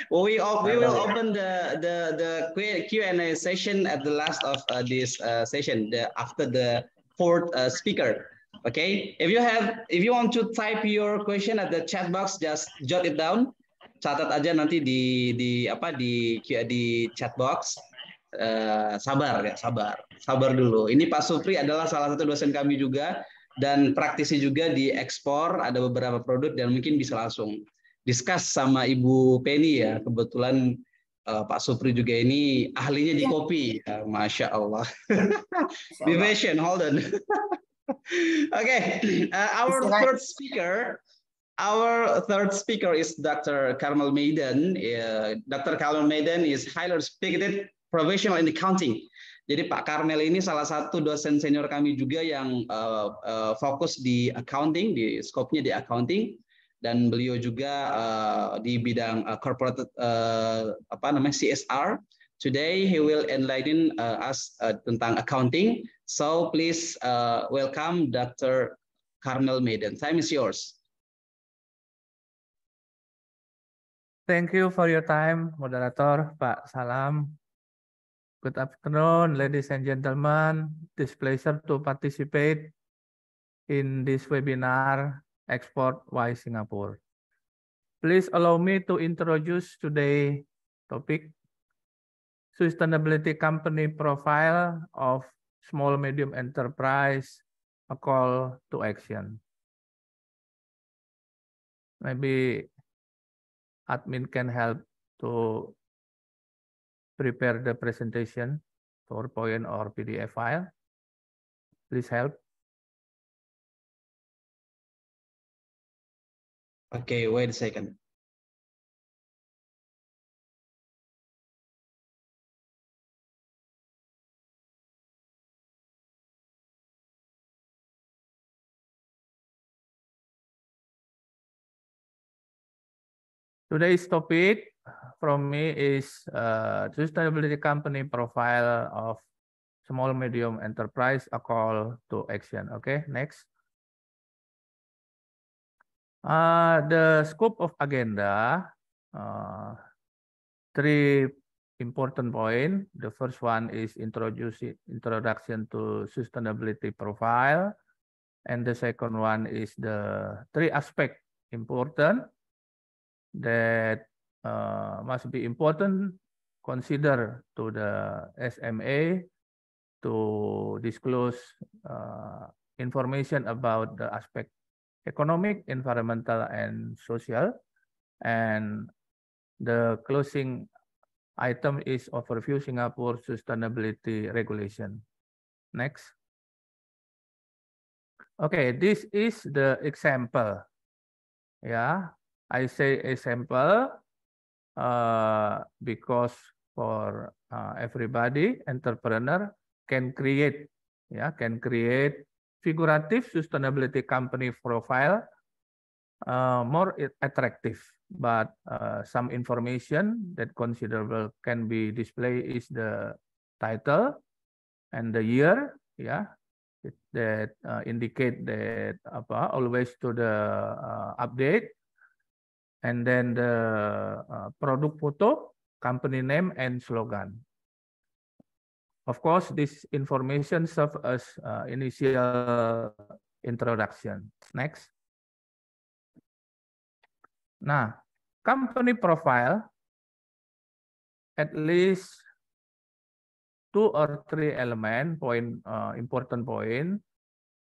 We will open the Q&A session at the last of this session, after the 4th speaker. Okay, if you want to type your question at the chat box, just jot it down. Catat aja nanti di chat box. Sabar dulu. Ini Pak Supri adalah salah satu dosen kami juga dan praktisi juga di ekspor, ada beberapa produk dan mungkin bisa langsung discuss sama Ibu Penny ya. Kebetulan Pak Supri juga ini ahlinya di kopi. Masya Allah. Be patient, hold on. Okay, our third speaker is Dr. Carmel Maiden. Dr. Carmel Maiden is highly respected professional in accounting. Jadi Pak Karmel ini salah satu dosen senior kami juga yang fokus di accounting, di skopnya di accounting, dan beliau juga di bidang corporate CSR. Today he will enlighten us tentang accounting. So please welcome Dr. Carmel Maiden. Time is yours. Thank you for your time, moderator Pak Salam. Good afternoon, ladies and gentlemen. It's a pleasure to participate in this webinar, Export Why Singapore. Please allow me to introduce today's topic, Sustainability Company Profile of Small Medium Enterprise, a Call to Action. Maybe admin can help to prepare the presentation. PowerPoint or PDF file? Please help. Okay, wait a second. Today's topic from me is sustainability company profile of small medium enterprise, a call to action. Okay, next. The scope of agenda, three important points. The first one is introduction to sustainability profile, and the second one is the three aspect important that must be important consider to the SMA to disclose information about the aspect economic, environmental, and social. And the closing item is overview Singapore sustainability regulation. Next. Okay, this is the example. Yeah, I say example because for everybody, entrepreneur can create, figurative sustainability company profile more attractive. But some information that considerable can be displayed is the title and the year, that indicate that always to the update, and then the product photo, company name, and slogan. Of course, this information serves as initial introduction. Next. Nah, company profile, at least 2 or 3 element important point.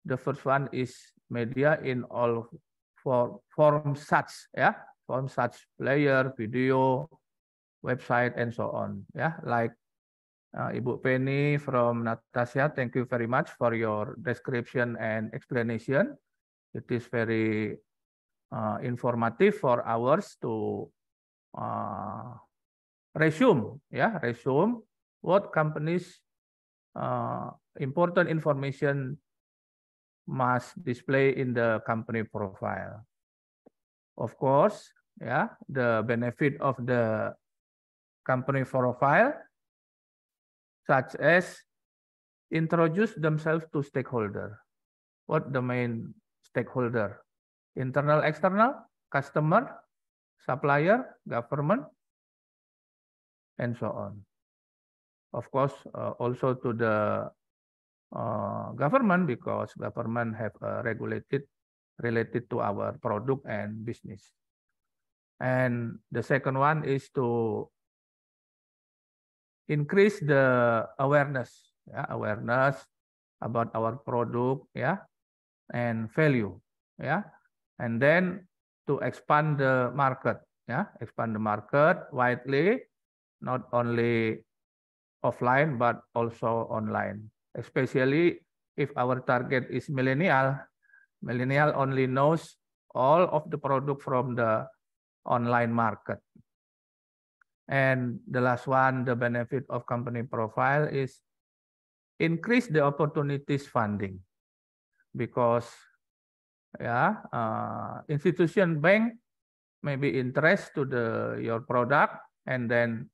The first one is media in all form such, form such player, video, website, and so on. Like Ibu Penny from Natasha, thank you very much for your description and explanation. It is very informative for ours to resume what companies important information must display in the company profile. Of course, the benefit of the company profile, such as introduce themselves to stakeholder. What the main stakeholder? Internal, external, customer, supplier, government, and so on. Of course, also to the government, because government have related to our product and business. And the second one is to increase the awareness, awareness about our product, and value, and then to expand the market, expand the market widely, not only offline but also online. Especially if our target is millennial only knows all of the product from the online market. And the last one, the benefit of company profile is increase the opportunities funding, because institution bank may be interest to your product, and then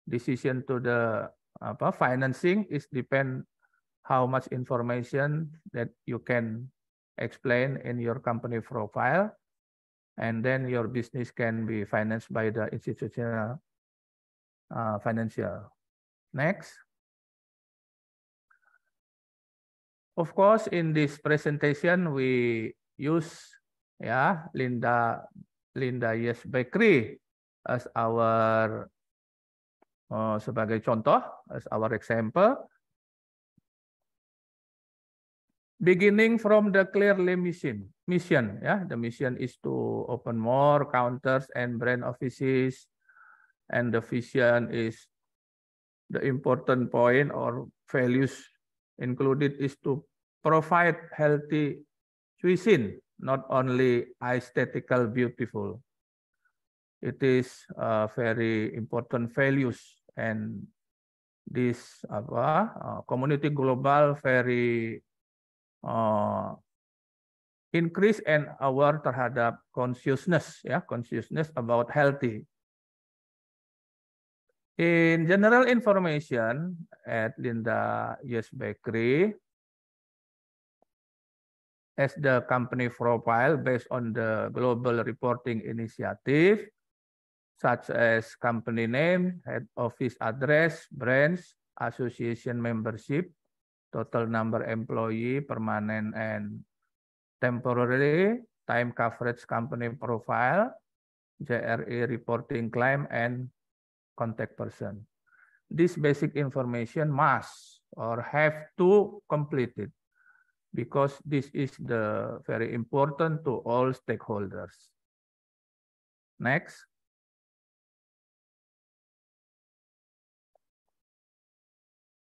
decision to the financing is depend how much information that you can explain in your company profile, and then your business can be financed by the institutional financial. Next. Of course, in this presentation we use Linda Yes Bakery as our sebagai contoh, as our example. Beginning from the clearly mission, the mission is to open more counters and brand offices, and the vision is the important point or values included is to provide healthy cuisine, not only aesthetical beautiful. It is very important values, and this community global very increase and aware terhadap consciousness about healthy. In general information at Linda Yes Bakery, as the company profile based on the global reporting initiative, such as company name, head office address, branch, association membership, total number employee, permanent and temporary, time coverage company profile, JRE reporting claim, and contact person. This basic information must or have to complete it because this is the very important to all stakeholders. Next.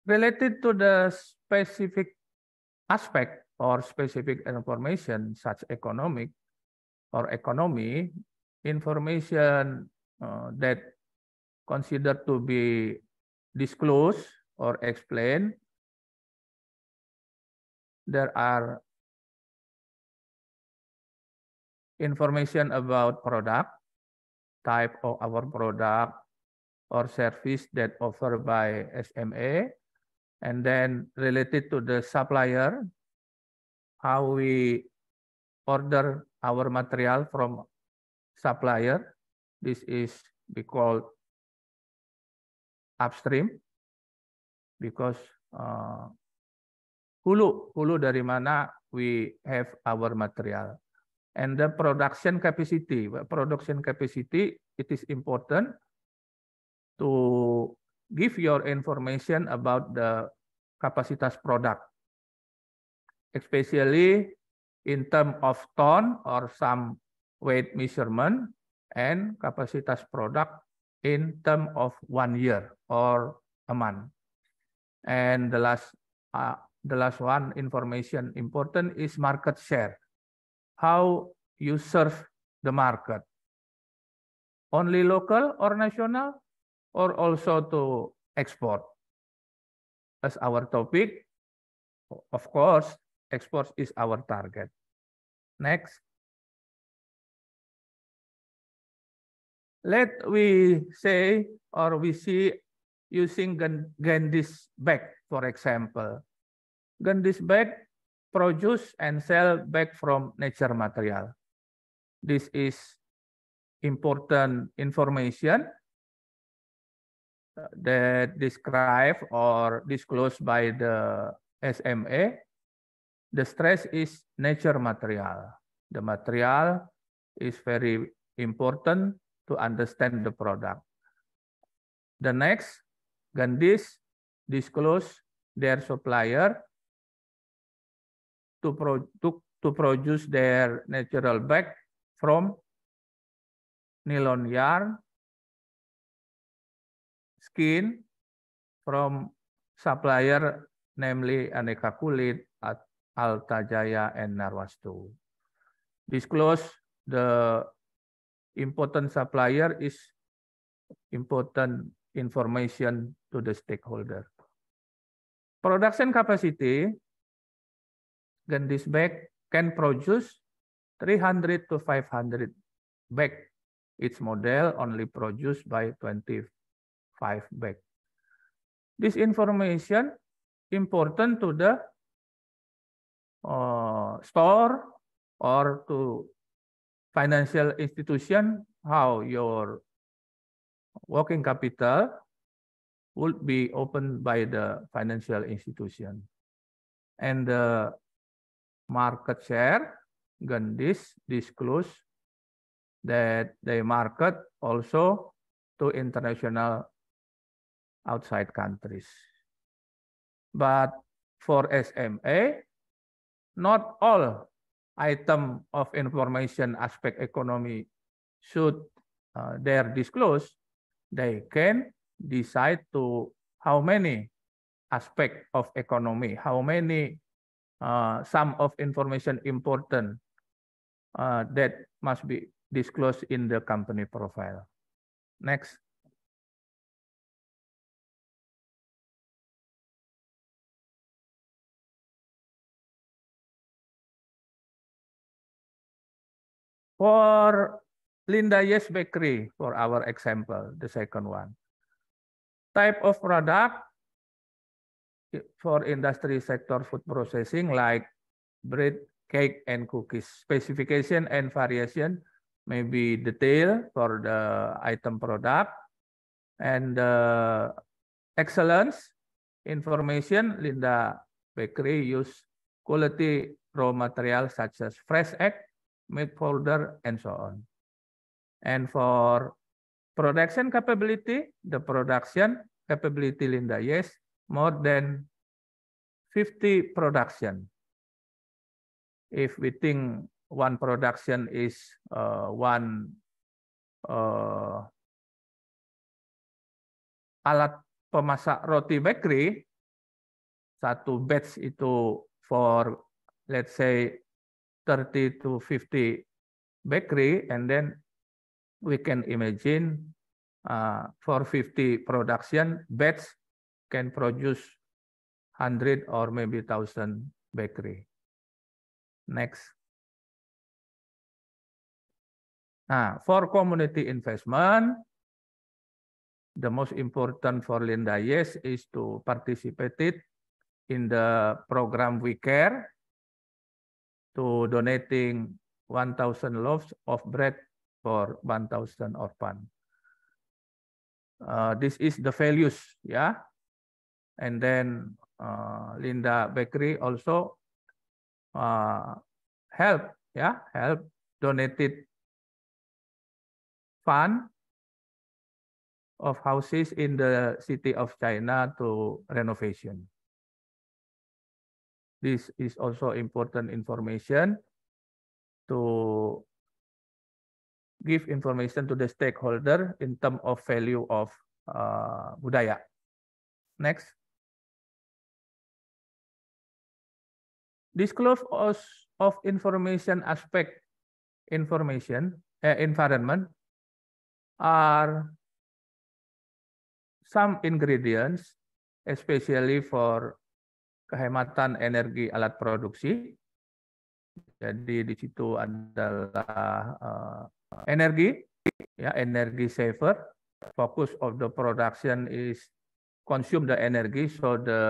Related to the specific aspect or specific information such economic or economy, information that considered to be disclosed or explained, there are information about product, type of our product or service that offered by SMA, and then related to the supplier, how we order our material from supplier. This is we call upstream because hulu dari mana we have our material. And the production capacity, it is important to give your information about the kapasitas product, especially in terms of ton or some weight measurement, and kapasitas product in terms of 1 year or a month. And the last one information important is market share. How you serve the market, only local or national, or also to export. As our topic, of course, export is our target. Next. Let we say or we see using Gandhi's bag, for example. Gandhi's bag produce and sell bag from nature material. This is important information that described or disclosed by the SMA. The stress is nature material. The material is very important to understand the product. The next, Gandhi's disclose their supplier to produce their natural bag from nylon yarn, skin from supplier, namely Aneka Kulit, Alta Jaya, and Narwastu. Disclose the important supplier is important information to the stakeholder. Production capacity, Gandhi's bag can produce 300 to 500 bag. Its model only produced by 25 bag. This information important to the store or to financial institution, how your working capital would be opened by the financial institution. And the market share, Gandhi's disclose that they market also to international outside countries. But for SMA, not all item of information aspect economy should they're disclosed. They can decide to how many aspect of economy, how many sum of information important that must be disclosed in the company profile. Next. For Linda Yes Bakery, for our example, the second one. Type of product for industry sector food processing like bread, cake, and cookies. Specification and variation may be detailed for the item product. And excellence information, Linda Bakery use quality raw material such as fresh egg, milk powder, and so on. And for production capability, the production capability Linda Yes, more than 50 production. If we think one production is one alat pemasak roti bakery, satu batch itu for let's say 30 to 50 bakery, and then we can imagine for 50 production batch can produce 100 or maybe 1,000 bakery. Next. Nah, for community investment, the most important for Linda Yes is to participate in the program We Care, to donating 1,000 loaves of bread for 1,000 orphan. This is the values, yeah. And then Linda Bakery also help donated fund of houses in the city of China to renovation. This is also important information to give information to the stakeholder in terms of value of budaya. Next. Disclosure of information aspect environment are some ingredients, especially for kehematan energi alat produksi. Jadi di situ adalah energi, ya, energi saver. Focus of the production is consume the energy, so the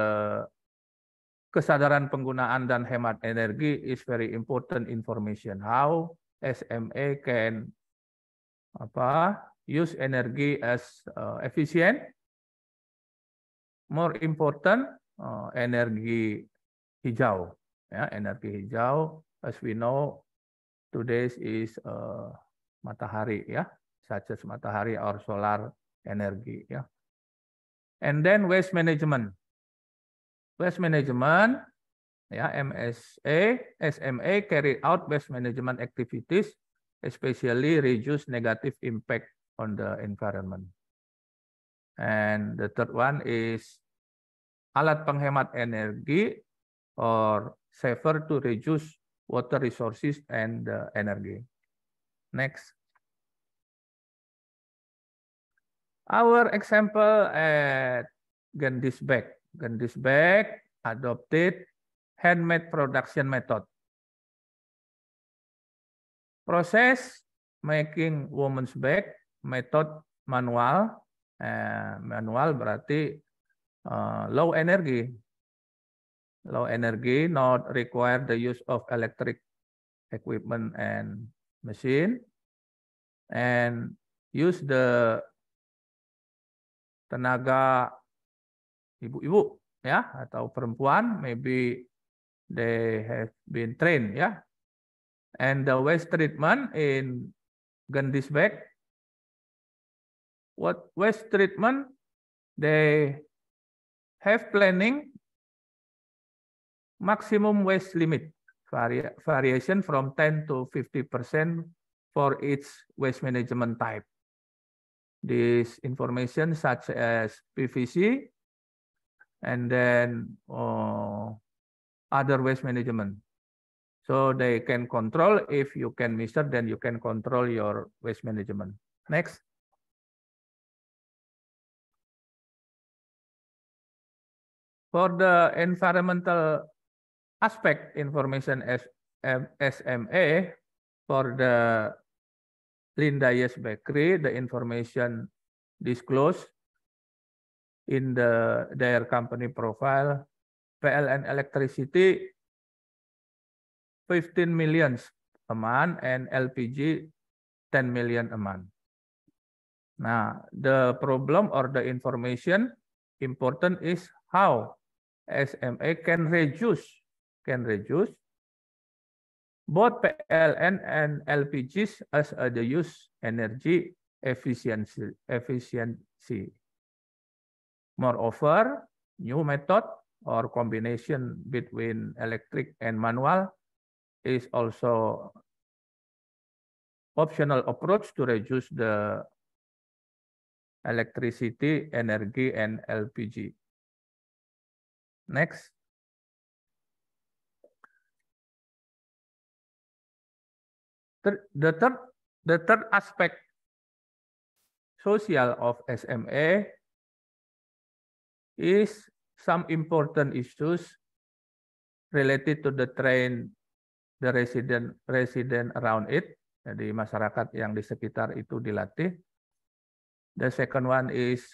kesadaran penggunaan dan hemat energi is very important information. How SMA can use energy as efficient. More important, energi hijau, ya, energi hijau. As we know, today is matahari, ya, such as matahari or solar energy, ya. And then waste management. Waste management, ya, SMA carry out waste management activities, especially reduce negative impact on the environment. And the third one is alat penghemat energi or saver to reduce water resources and energy. Next. Our example at Gendisbek. Gendisbek adopted handmade production method. Process making women's bag method manual. Manual berarti low energy. Low energy, not require the use of electric equipment and machine, and use the tenaga ibu-ibu, ya, atau perempuan, maybe they have been trained, ya. And the waste treatment in Gendisbek, what waste treatment, they have planning maximum waste limit, variation from 10 to 50% for each waste management type. This information such as PVC, and then other waste management. So they can control. If you can measure, then you can control your waste management. Next. For the environmental aspect information SMA, for the Linda Yes Bakery, the information disclosed in their company profile, PLN electricity 15 million a month and LPG 10 million a month. Now, the problem or the information important is how SMA can reduce both PLN and LPGs as the use energy efficiency. Moreover, new method or combination between electric and manual is also optional approach to reduce the electricity, energy, and LPG. Next. The third aspect social of SMA is some important issues related to the train, the resident around it, jadi masyarakat yang di sekitar itu dilatih. The second one is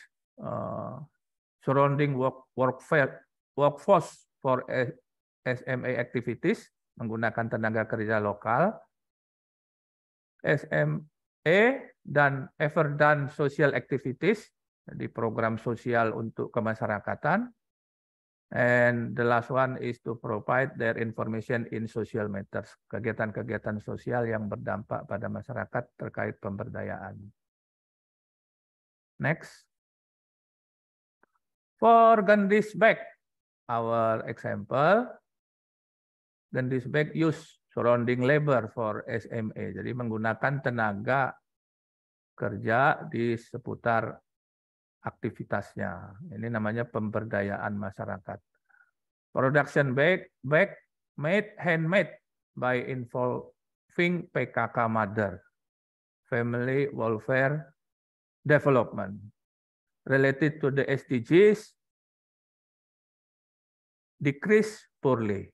surrounding workforce for SMA activities, menggunakan tenaga kerja lokal. SMA dan Everdan social activities, di program sosial untuk kemasyarakatan. And the last one is to provide their information in social matters, kegiatan-kegiatan sosial yang berdampak pada masyarakat terkait pemberdayaan. Next. For Gendisbek, our example, Gendisbek use surrounding labor for SMA, jadi menggunakan tenaga kerja di seputar aktivitasnya. Ini namanya pemberdayaan masyarakat. Production bag made handmade by involving PKK mother, family welfare development. Related to the SDGs, decrease poorly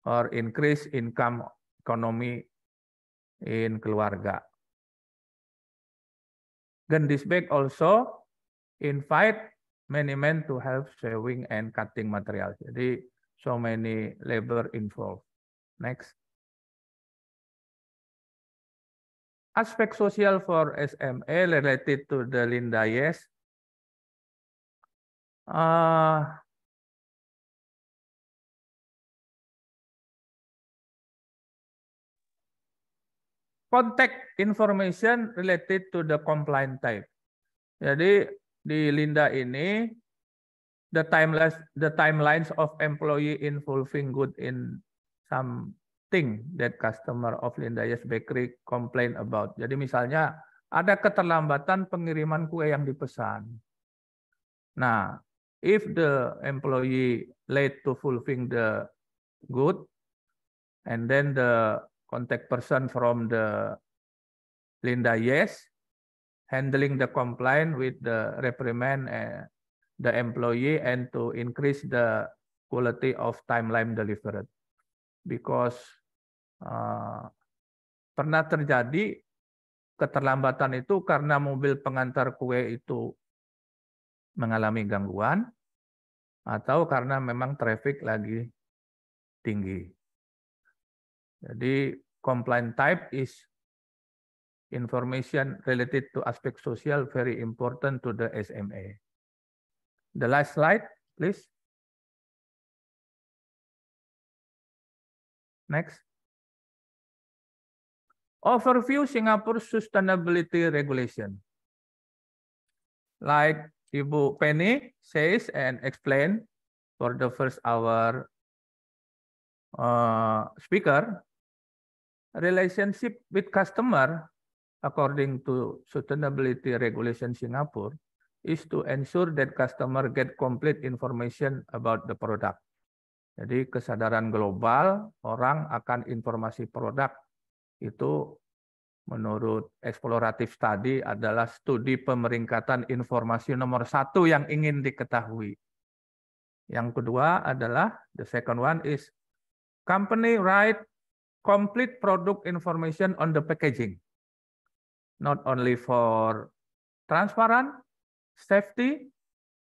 or increase income economy in keluarga. Gendisbek also invite many men to help sewing and cutting materials. Jadi so many labor involved. Next. Aspect social for SMA related to the Linda Yes. Contact information related to the compliant type. Jadi di Linda ini the timelines of employee involving good in something that customer of Linda Yes Bakery complain about. Jadi misalnya ada keterlambatan pengiriman kue yang dipesan. Nah, if the employee late to fulfilling the good, and then the contact person from the Linda Yes handling the complaint with the reprimand the employee and to increase the quality of timeline delivered. Because pernah terjadi keterlambatan itu karena mobil pengantar kue itu mengalami gangguan atau karena memang traffic lagi tinggi. Jadi compliant type is information related to aspect social very important to the SMA. The last slide, please. Next. Overview Singapore sustainability regulation. Like Ibu Penny says and explained for the first hour speaker, relationship with customer according to sustainability regulation Singapore is to ensure that customer get complete information about the product. Jadi kesadaran global orang akan informasi produk itu menurut explorative study adalah studi pemeringkatan informasi nomor 1 yang ingin diketahui. Yang kedua adalah, the second one is company write complete product information on the packaging. Not only for transparent, safety,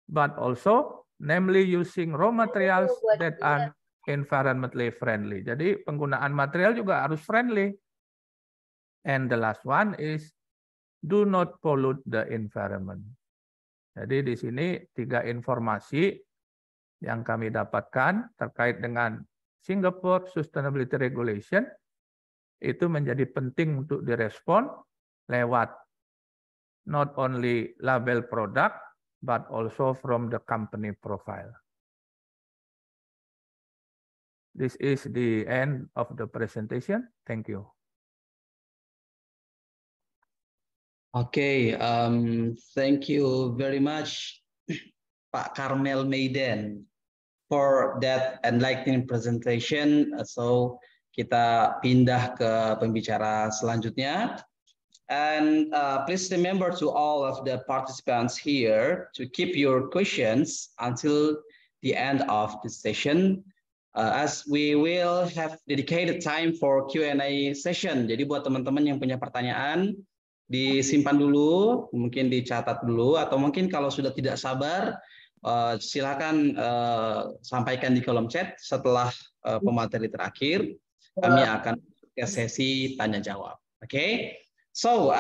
but also namely using raw materials that are environmentally friendly. Jadi penggunaan material juga harus friendly. And the last one is do not pollute the environment. Jadi di sini 3 informasi yang kami dapatkan terkait dengan Singapore Sustainability Regulation itu menjadi penting untuk direspon lewat not only label product but also from the company profile. This is the end of the presentation. Thank you. Okay, thank you very much, Pak Karmel Meiden, for that enlightening presentation. So kita pindah ke pembicara selanjutnya. And please remember to all of the participants here to keep your questions until the end of the session, as we will have dedicated time for Q&A session. Jadi buat teman-teman yang punya pertanyaan, disimpan dulu, mungkin dicatat dulu, atau mungkin kalau sudah tidak sabar, silakan sampaikan di kolom chat setelah pemateri terakhir. Kami akan ke sesi tanya jawab. Okay? So,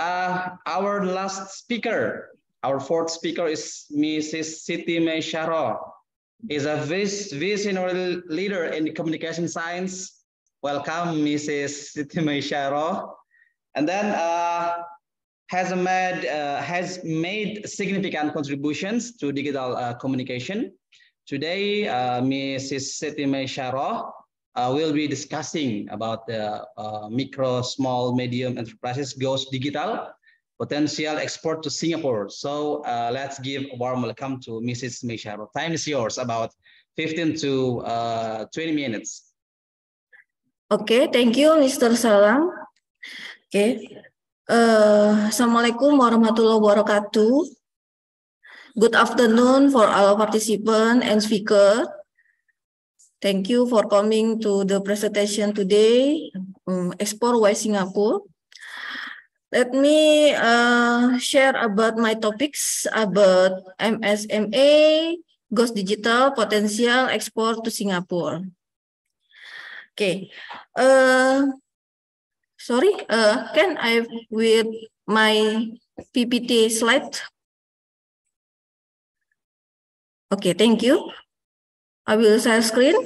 our last speaker, our fourth speaker is Mrs. Siti Mesyaro. Is a visionary leader in communication science. Welcome, Mrs. Siti Mesyaro. And then has made significant contributions to digital communication. Today, Mrs. Siti Mesyaro will be discussing about the micro, small, medium enterprises goes digital, potential export to Singapore. So let's give a warm welcome to Mrs. Mesyaro. Time is yours, about 15 to 20 minutes. Okay, thank you, Mr. Salam. Okay. Assalamualaikum warahmatullahi wabarakatuh. Good afternoon for all participants and speakers. Thank you for coming to the presentation today, Export Wise Singapore. Let me share about my topics about MSME, goes digital, potential export to Singapore. Okay. Sorry, can I with my PPT slide? Okay, thank you. I will share screen.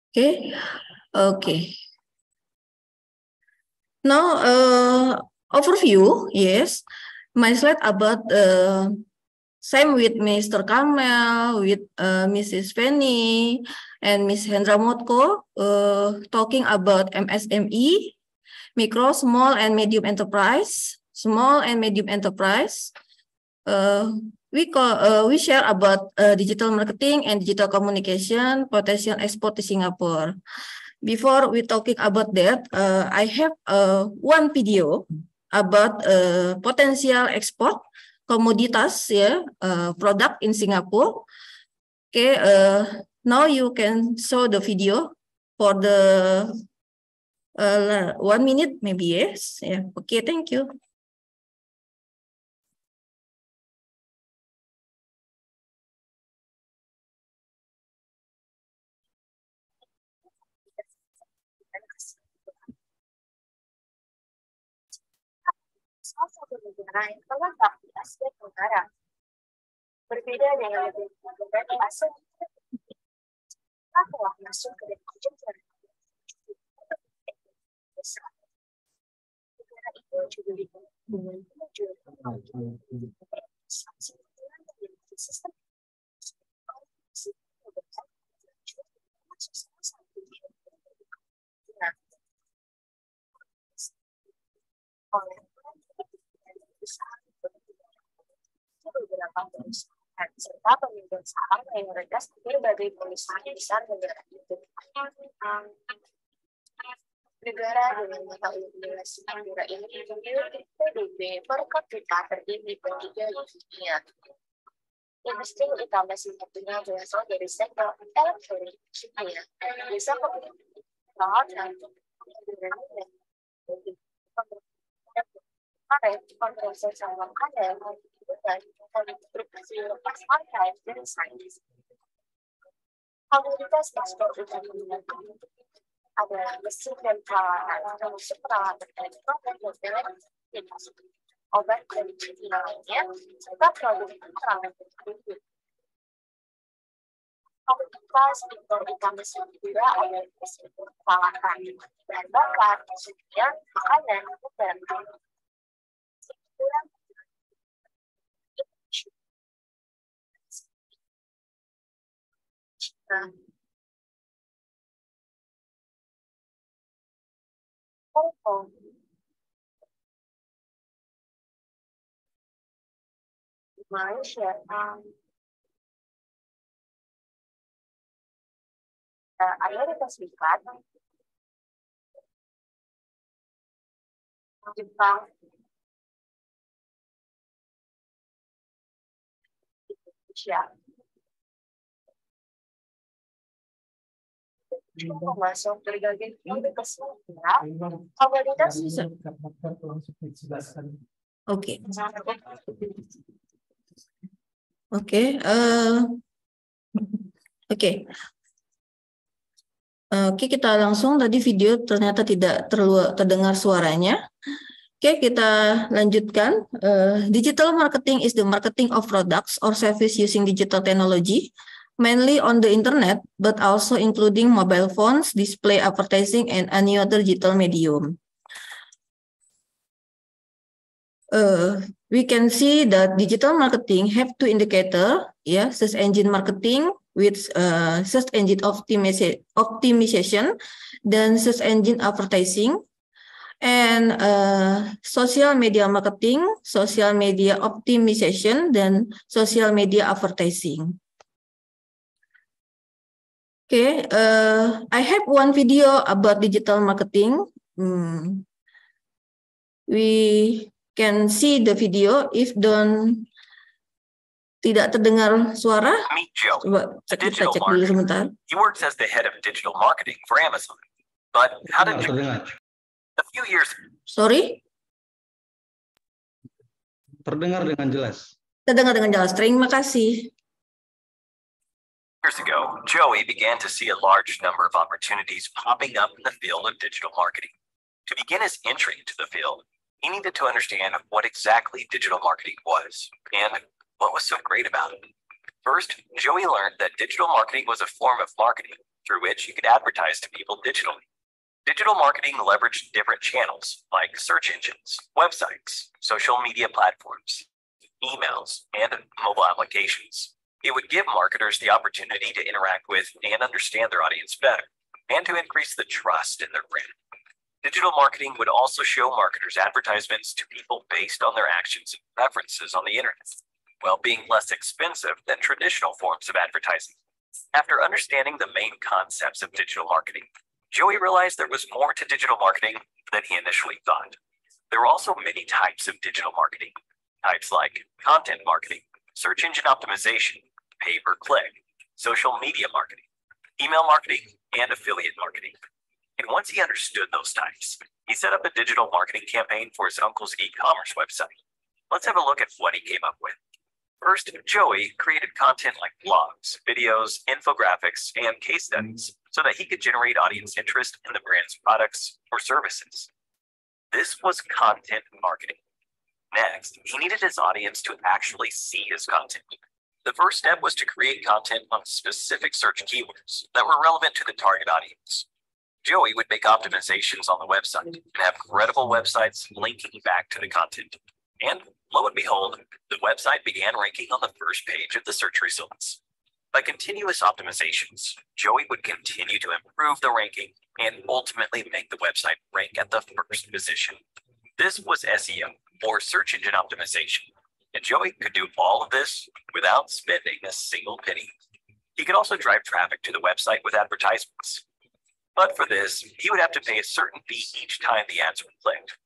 Okay, okay. Now, overview. Yes, my slide about same with Mr. Kamel, with Mrs. Penny and Ms. Hendra Motko, talking about MSME, micro, small and medium enterprise, small and medium enterprise. We share about digital marketing and digital communication, potential export to Singapore. Before we talking about that, I have one video about potential export komoditas, product in Singapore. Okay, now you can show the video for the 1 minute, maybe, yes. Yeah. Okay, thank you. Salah satu negara yang terletak di Asia Tenggara. Berbeda dengan negara di Asia Tenggara telah masuk ke dalam jejaring negara itu juga dikenal dengan kemajuan sistem beberapa perusahaan serta pemegang saham mayoritas berbagai perusahaan besar negara itu. Negara dengan mata uang donasi negara ini memiliki PDB per kapita tertinggi ketiga di dunia. Industri utama Singapura berasal dari sektor elektronik, kimia, jasa keuangan, proses saham ada dan konstruksi lepas archive dan sains. Komoditas ekspor utama adalah mesin dan peralatan, termasuk peralatan elektronik dan elektronik, obat dan kimia lainnya, serta produk peralatan penduduk. Komoditas impor utama Singapura adalah mesin peralatan, bahan bakar, kimia, makanan, dan Malaysia, Amerika Serikat, Jepang, Indonesia. Masuk berbagai komoditas komoditas. Oke. Oke, kita langsung tadi video ternyata tidak terdengar suaranya. Oke, kita lanjutkan. Digital marketing is the marketing of products or service using digital technology, mainly on the internet, but also including mobile phones, display advertising, and any other digital medium. We can see that digital marketing have two indicators, search engine marketing with search engine optimization, dan search engine advertising, and social media marketing, social media optimization, dan social media advertising. Okay, I have one video about digital marketing. We can see the video. If tidak terdengar suara, meet Joe, coba kita cek dulu sebentar. He works as the head of digital marketing for Amazon. But how did you? A few years. Sorry? Terdengar dengan jelas. Terdengar dengan jelas. Terima kasih. Years ago, Joey began to see a large number of opportunities popping up in the field of digital marketing. To begin his entry into the field, he needed to understand what exactly digital marketing was and what was so great about it. First, Joey learned that digital marketing was a form of marketing through which you could advertise to people digitally. Digital marketing leveraged different channels like search engines, websites, social media platforms, emails, and mobile applications. It would give marketers the opportunity to interact with and understand their audience better, and to increase the trust in their brand. Digital marketing would also show marketers advertisements to people based on their actions and preferences on the internet, while being less expensive than traditional forms of advertising. After understanding the main concepts of digital marketing, Joey realized there was more to digital marketing than he initially thought. There were also many types of digital marketing, types like content marketing, search engine optimization, pay-per-click, social media marketing, email marketing, and affiliate marketing. And once he understood those types, he set up a digital marketing campaign for his uncle's e-commerce website. Let's have a look at what he came up with. First, Joey created content like blogs, videos, infographics, and case studies so that he could generate audience interest in the brand's products or services. This was content marketing. Next, he needed his audience to actually see his content. The first step was to create content on specific search keywords that were relevant to the target audience. Joey would make optimizations on the website and have credible websites linking back to the content. And lo and behold, the website began ranking on the first page of the search results. By continuous optimizations, Joey would continue to improve the ranking and ultimately make the website rank at the first position. This was SEO, or search engine optimization. And Joey could do all of this without spending a single penny. He could also drive traffic to the website with advertisements. But for this, he would have to pay a certain fee each time the ads were clicked.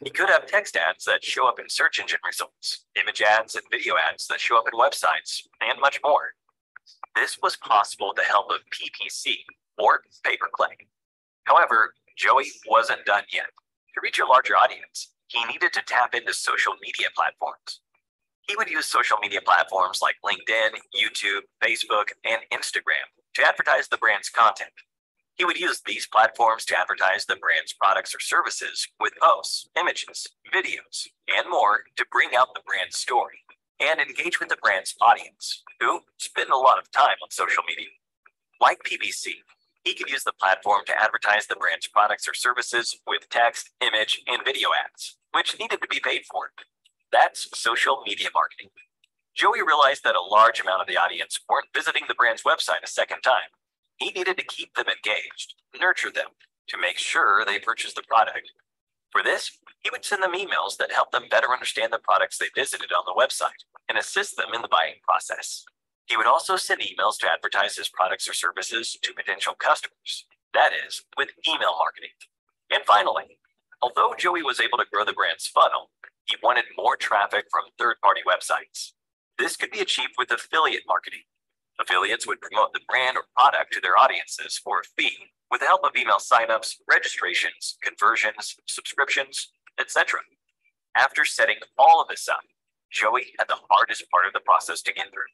He could have text ads that show up in search engine results, image ads and video ads that show up in websites, and much more. This was possible with the help of PPC, or pay-per-click. However, Joey wasn't done yet. To reach a larger audience, he needed to tap into social media platforms. He would use social media platforms like LinkedIn, YouTube, Facebook, and Instagram to advertise the brand's content. He would use these platforms to advertise the brand's products or services with posts, images, videos, and more to bring out the brand's story and engage with the brand's audience, who spend a lot of time on social media. Like PPC, he could use the platform to advertise the brand's products or services with text, image, and video ads, which needed to be paid for. That's social media marketing. Joey realized that a large amount of the audience weren't visiting the brand's website a second time. He needed to keep them engaged, nurture them, to make sure they purchased the product. For this, he would send them emails that helped them better understand the products they visited on the website and assist them in the buying process. He would also send emails to advertise his products or services to potential customers, that is, with email marketing. And finally, although Joey was able to grow the brand's funnel, he wanted more traffic from third-party websites. This could be achieved with affiliate marketing. Affiliates would promote the brand or product to their audiences for a fee with the help of email signups, registrations, conversions, subscriptions, etc. After setting all of this up, Joey had the hardest part of the process to get through.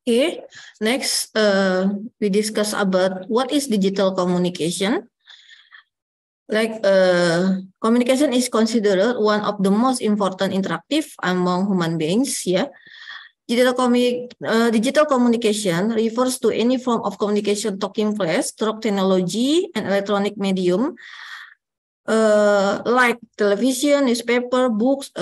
Okay, next we discuss about what is digital communication. Like communication is considered one of the most important interactive among human beings. Yeah, digital communication refers to any form of communication taking place through technology and electronic medium, like television, newspaper, books,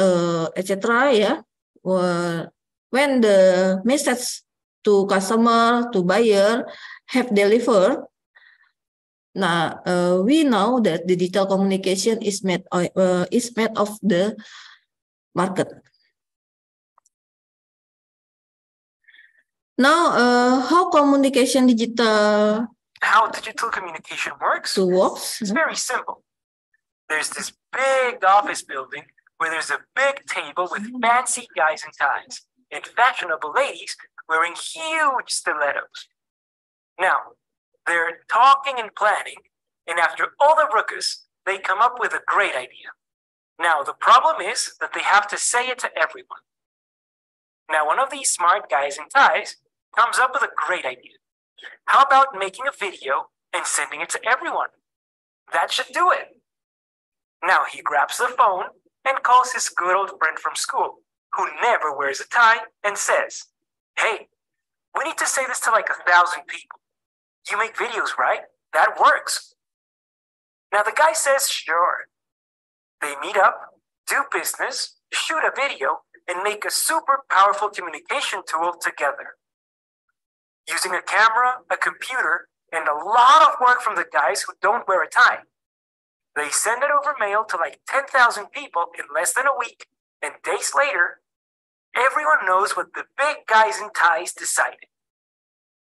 etc. Yeah, when the message to customer, to buyer have delivered. Now we know that digital communication is made of the market. Now, how digital communication works? Works. It's very simple. There's this big office building where there's a big table with fancy guys in ties and fashionable ladies wearing huge stilettos. Now, they're talking and planning, and after all the ruckus, they come up with a great idea. Now, the problem is that they have to say it to everyone. Now, one of these smart guys in ties comes up with a great idea. How about making a video and sending it to everyone? That should do it. Now, he grabs the phone and calls his good old friend from school, who never wears a tie, and says, "Hey, we need to say this to like 1,000 people. You make videos, right? That works." Now the guy says, sure. They meet up, do business, shoot a video, and make a super powerful communication tool together. Using a camera, a computer, and a lot of work from the guys who don't wear a tie. They send it over mail to like 10,000 people in less than a week, and days later, everyone knows what the big guys in ties decided.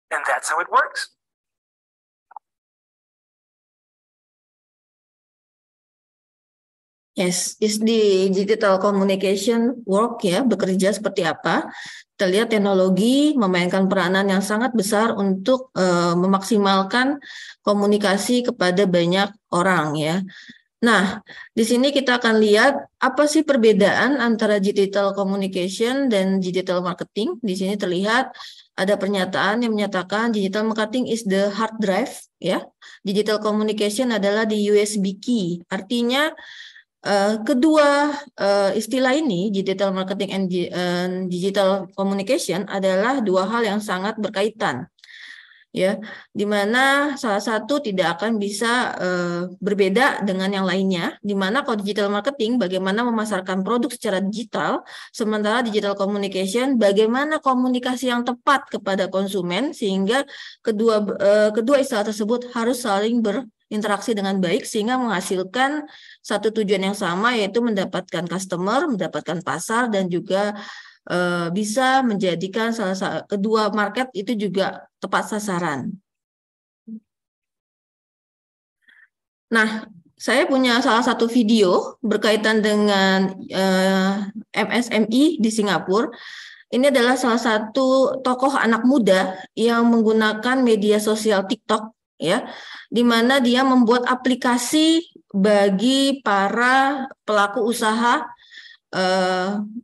And that's how it works. Yes, is the digital communication work ya, bekerja seperti apa? Kita lihat teknologi memainkan peranan yang sangat besar untuk memaksimalkan komunikasi kepada banyak orang ya. Nah, di sini kita akan lihat apa sih perbedaan antara digital communication dan digital marketing. Di sini terlihat ada pernyataan yang menyatakan digital marketing is the hard drive ya. Digital communication adalah the USB key. Artinya kedua istilah ini, digital marketing and digital communication, adalah dua hal yang sangat berkaitan, ya, di mana salah satu tidak akan bisa berbeda dengan yang lainnya. Di mana kalau digital marketing bagaimana memasarkan produk secara digital, sementara digital communication bagaimana komunikasi yang tepat kepada konsumen, sehingga kedua istilah tersebut harus saling interaksi dengan baik sehingga menghasilkan satu tujuan yang sama, yaitu mendapatkan customer, mendapatkan pasar, dan juga bisa menjadikan kedua market itu juga tepat sasaran. Nah, saya punya salah satu video berkaitan dengan MSME di Singapura. Ini adalah salah satu tokoh anak muda yang menggunakan media sosial TikTok, ya, di mana dia membuat aplikasi bagi para pelaku usaha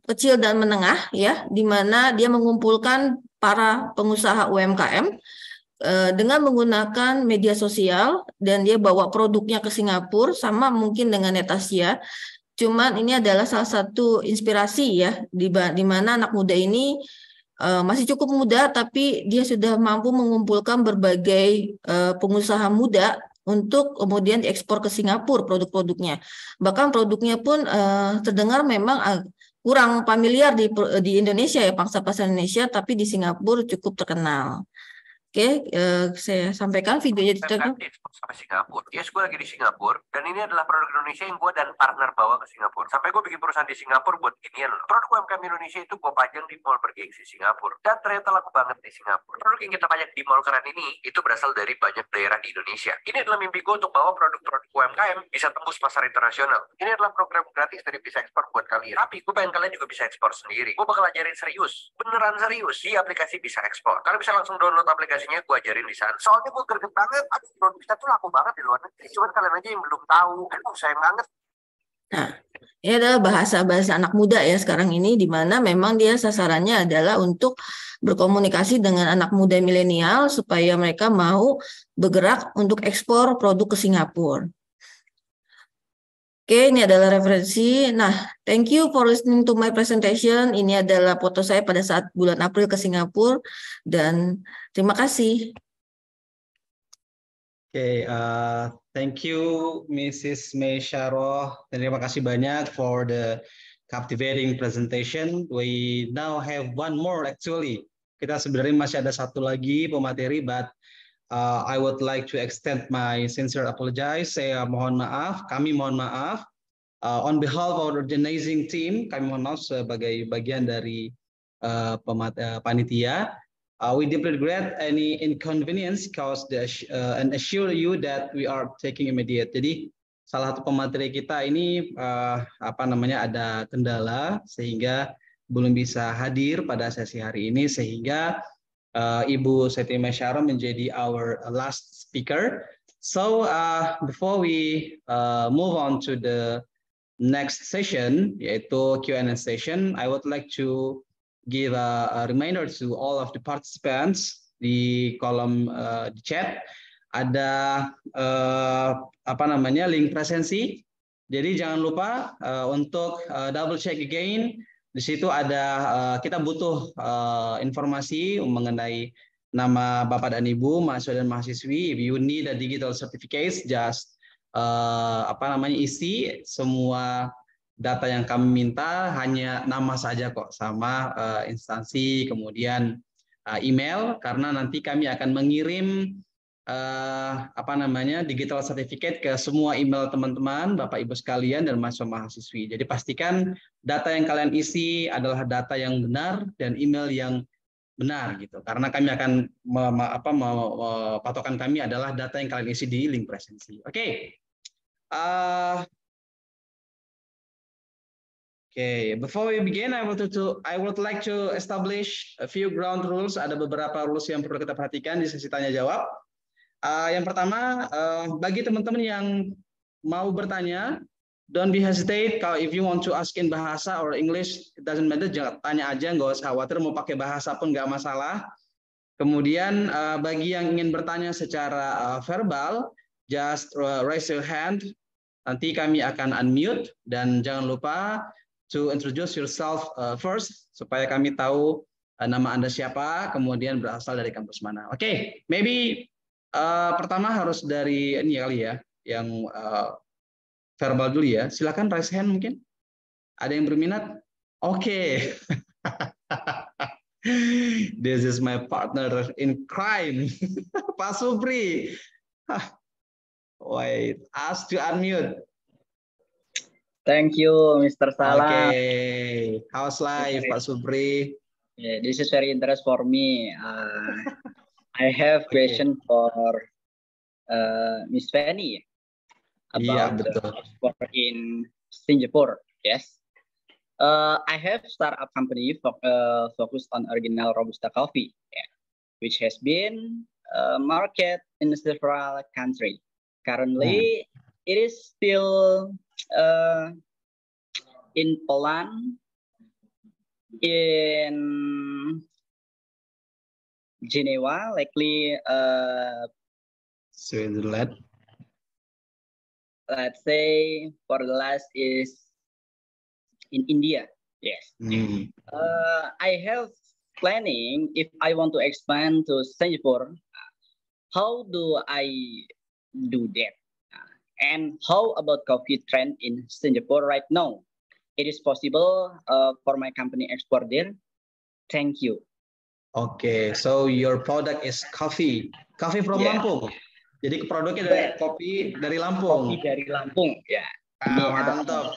kecil dan menengah, ya, di mana dia mengumpulkan para pengusaha UMKM dengan menggunakan media sosial, dan dia bawa produknya ke Singapura, sama mungkin dengan Netasia. Cuman ini adalah salah satu inspirasi, ya, di mana anak muda ini masih cukup muda, tapi dia sudah mampu mengumpulkan berbagai pengusaha muda untuk kemudian diekspor ke Singapura produk-produknya. Bahkan produknya pun terdengar memang kurang familiar di Indonesia, ya, pangsa pasar Indonesia, tapi di Singapura cukup terkenal. Oke, saya sampaikan videonya sama Singapura. Yes, gue lagi di Singapura, dan ini adalah produk Indonesia yang gue dan partner bawa ke Singapura. Sampai gue bikin perusahaan di Singapura buat ginian. Produk UMKM Indonesia itu gue pajang di mall bergengsi Singapura, dan ternyata laku banget di Singapura. Produk yang kita pajang di mall keren ini itu berasal dari banyak daerah di Indonesia. Ini adalah mimpi gue untuk bawa produk-produk UMKM bisa tembus pasar internasional. Ini adalah program gratis dari Bisa Ekspor buat kalian. Tapi gue pengen kalian juga bisa ekspor sendiri. Gue bakal ajarin serius, beneran serius, di aplikasi Bisa Ekspor. Kalian bisa langsung download aplikasinya, gue ajarin di sana. Soalnya gue greget banget, aduh, produk kita tuh laku banget di luar negeri. Cuman kalian aja yang belum tahu. Aduh, sayang banget. Nah, ini adalah bahasa-bahasa anak muda, ya, sekarang ini, di mana memang dia sasarannya adalah untuk berkomunikasi dengan anak muda milenial supaya mereka mau bergerak untuk ekspor produk ke Singapura. Oke, ini adalah referensi. Nah, thank you for listening to my presentation. Ini adalah foto saya pada saat bulan April ke Singapura, dan terima kasih. Okay, thank you, Mrs. May Sharoh. Terima kasih banyak for the captivating presentation. We now have one more actually. Kita sebenarnya masih ada satu lagi pemateri, but I would like to extend my sincere apologize. Saya mohon maaf, kami mohon maaf. On behalf of our organizing team, kami mohon maaf sebagai bagian dari panitia. We deeply regret any inconvenience caused and assure you that we are taking immediate. Jadi salah satu pemateri kita ini ada kendala sehingga belum bisa hadir pada sesi hari ini, sehingga Ibu Siti May Sharoh menjadi our last speaker. So before we move on to the next session, yaitu Q&A session, I would like to give a reminder to all of the participants di kolom di chat ada link presensi. Jadi jangan lupa untuk double check again. Di situ ada kita butuh informasi mengenai nama Bapak dan Ibu, mahasiswa dan mahasiswi. If you need a digital certificate, just isi semua data yang kami minta, hanya nama saja kok, sama instansi, kemudian email, karena nanti kami akan mengirim digital certificate ke semua email teman-teman, Bapak Ibu sekalian dan mahasiswa-mahasiswi. Jadi pastikan data yang kalian isi adalah data yang benar dan email yang benar gitu. Karena kami akan patokan kami adalah data yang kalian isi di link presensi. Oke. Okay, before we begin, I would like to establish a few ground rules. Ada beberapa rules yang perlu kita perhatikan di sesi tanya jawab. Yang pertama, bagi teman-teman yang mau bertanya, don't be hesitate. Kalau if you want to ask in bahasa or English, it doesn't matter. Jangan tanya aja, nggak usah khawatir. Mau pakai bahasa pun nggak masalah. Kemudian bagi yang ingin bertanya secara verbal, just raise your hand. Nanti kami akan unmute, dan jangan lupa to introduce yourself first supaya kami tahu nama Anda siapa, kemudian berasal dari kampus mana. Oke, maybe pertama harus dari ini kali ya, yang verbal dulu ya. Silakan raise hand mungkin. Ada yang berminat? Oke. This is my partner in crime, Pak Supri. Wait, ask to unmute. Thank you, Mr. Salam. Okay, how's life, Pak Supri? Yeah, this is very interesting for me. I have question for Miss Fanny about the export in Singapore. Yes, I have startup company focused on original Robusta coffee, which has been market in several countries. Currently, it is still in Poland, in Geneva, likely Switzerland. Let's say for the last is in India. Yes. I have planning if I want to expand to Singapore. How do I do that? And how about coffee trend in Singapore right now? It is possible for my company export there. Thank you. Okay, so your product is coffee from Lampung. Jadi produknya dari kopi dari Lampung. Kopi dari Lampung, ya. Mantap.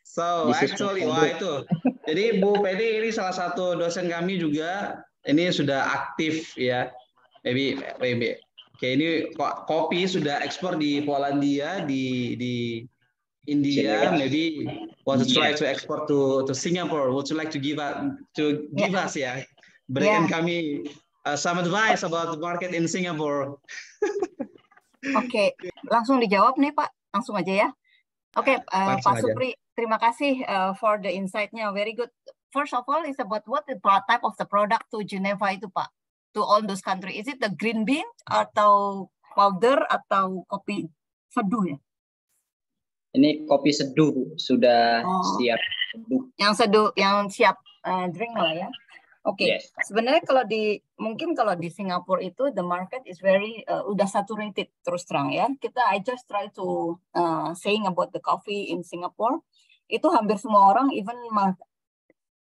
So actually, wah itu. Jadi Bu Penny ini salah satu dosen kami juga. Ini sudah aktif ya. Maybe. Oke, ini kopi sudah ekspor di Polandia, di India, maybe want to try to export to Singapore. Would you like to give us ya? Berikan kami some advice about the market in Singapore. Oke, langsung dijawab nih Pak, langsung aja ya. Oke, Pak Supri, terima kasih for the insight-nya, very good. First of all, is about what the type of the product to Geneva itu Pak, to all those countries. Is it the green bean atau powder atau kopi seduh ya? Ini kopi seduh sudah siap seduh. Yang seduh, yang siap drink lah ya. Oke, sebenarnya mungkin kalau di Singapura itu the market is very udah saturated terus terang ya. I just try to saying about the coffee in Singapore itu hampir semua orang, even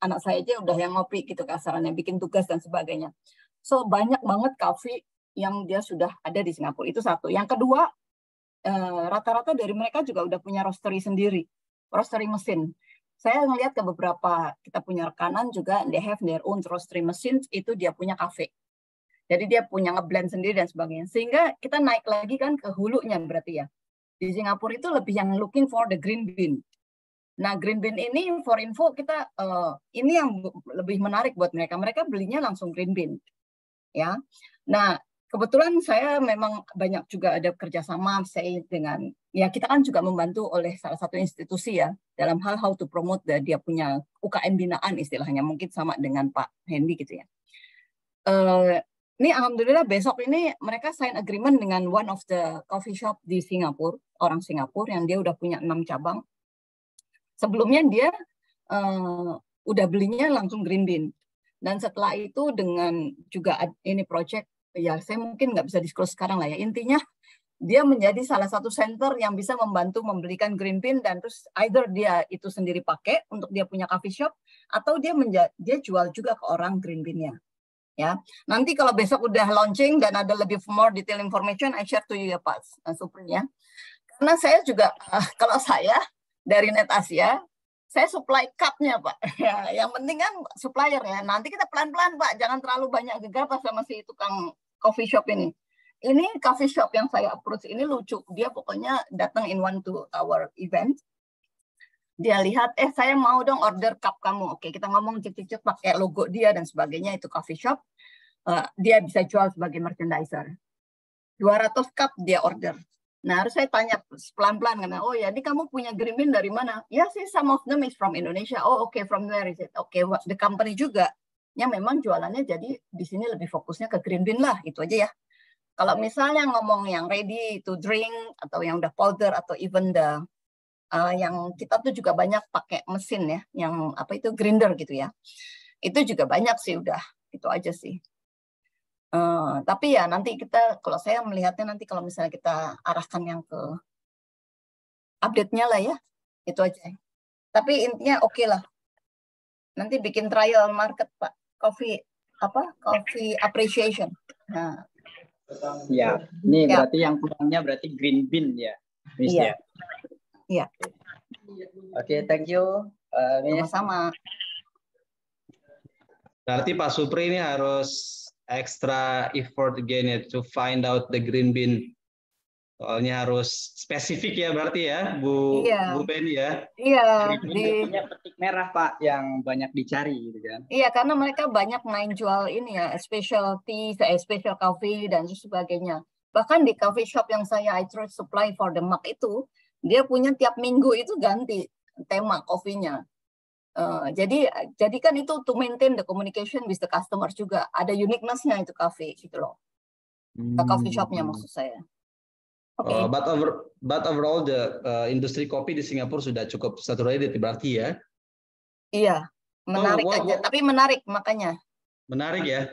anak saya aja udah yang ngopi gitu kasarannya, bikin tugas dan sebagainya. So banyak banget coffee yang dia sudah ada di Singapura, itu satu. Yang kedua, rata-rata dari mereka juga udah punya roastery sendiri, roastery mesin. Saya ngelihat ke beberapa, kita punya rekanan juga, they have their own roastery machines, itu dia punya kafe. Jadi dia punya ngeblend sendiri dan sebagainya. Sehingga kita naik lagi kan ke hulunya berarti ya. Di Singapura itu lebih yang looking for the green bean. Nah green bean ini, for info, kita ini yang lebih menarik buat mereka. Mereka belinya langsung green bean. Ya. Nah kebetulan saya memang banyak juga ada kerjasama saya dengan, ya kita kan juga membantu oleh salah satu institusi ya, dalam hal how to promote dia punya UKM binaan istilahnya, mungkin sama dengan Pak Hendy gitu ya. Ini alhamdulillah besok ini mereka sign agreement dengan one of the coffee shop di Singapura, orang Singapura yang dia udah punya 6 cabang. Sebelumnya dia udah belinya langsung green bean. Dan setelah itu dengan juga ini project, ya saya mungkin nggak bisa disclose sekarang lah ya. Intinya dia menjadi salah satu center yang bisa membantu membelikan green bean dan terus either dia itu sendiri pakai untuk dia punya coffee shop atau dia jual juga ke orang green bean-nya. Ya, nanti kalau besok udah launching dan ada lebih more detail information, I share to you ya Pak Supri ya. Karena saya juga kalau saya dari Net Asia, saya supply cup-nya Pak. Ya, yang penting kan supplier ya. Nanti kita pelan-pelan Pak, jangan terlalu banyak gegabah sama si tukang coffee shop ini. Ini coffee shop yang saya approach ini lucu. Dia pokoknya datang in one to our event. Dia lihat, saya mau dong order cup kamu. Oke, kita ngomong cek-cek pakai logo dia dan sebagainya, itu coffee shop. Dia bisa jual sebagai merchandiser. 200 cup dia order. Nah, harus saya tanya pelan-pelan karena ya ini kamu punya green bean dari mana? Ya sih, some of them is from Indonesia. Oh, okay, from where is it? Okay, the company juga. Ya memang jualannya jadi di sini lebih fokusnya ke green bean lah, itu aja ya. Kalau misalnya ngomong yang ready to drink atau yang udah powder atau even the yang kita tuh juga banyak pakai mesin ya, yang apa itu grinder gitu ya. Itu juga banyak sih udah, itu aja sih. Tapi ya nanti kita, kalau saya melihatnya nanti kalau misalnya kita arahkan yang ke update-nya lah ya, itu aja. Tapi intinya oke lah. Nanti bikin trial market Pak, coffee appreciation. Nah, Ya, ini Ya. berarti yang kurangnya berarti green bean ya, Miss Iya. ya. Iya. Oke, thank you, Miss. Sama-sama. Berarti Pak Supri ini harus extra effort again ya to find out the green bean. Soalnya harus spesifik ya berarti ya, Bu Penny ya. Iya. Biasanya petik merah Pak yang banyak dicari gitu kan. Iya, karena mereka banyak main jual ini ya, specialty, special coffee dan sebagainya. Bahkan di coffee shop yang I try supply for the mug itu, dia punya tiap minggu itu ganti tema kopinya. Jadi kan itu to maintain the communication with the customers juga. Ada uniqueness-nya itu coffee gitu loh. Coffee shop-nya maksud saya. Okay. But overall the industri kopi di Singapura sudah cukup saturated berarti ya? Iya, menarik aja. Tapi menarik makanya. Menarik ya?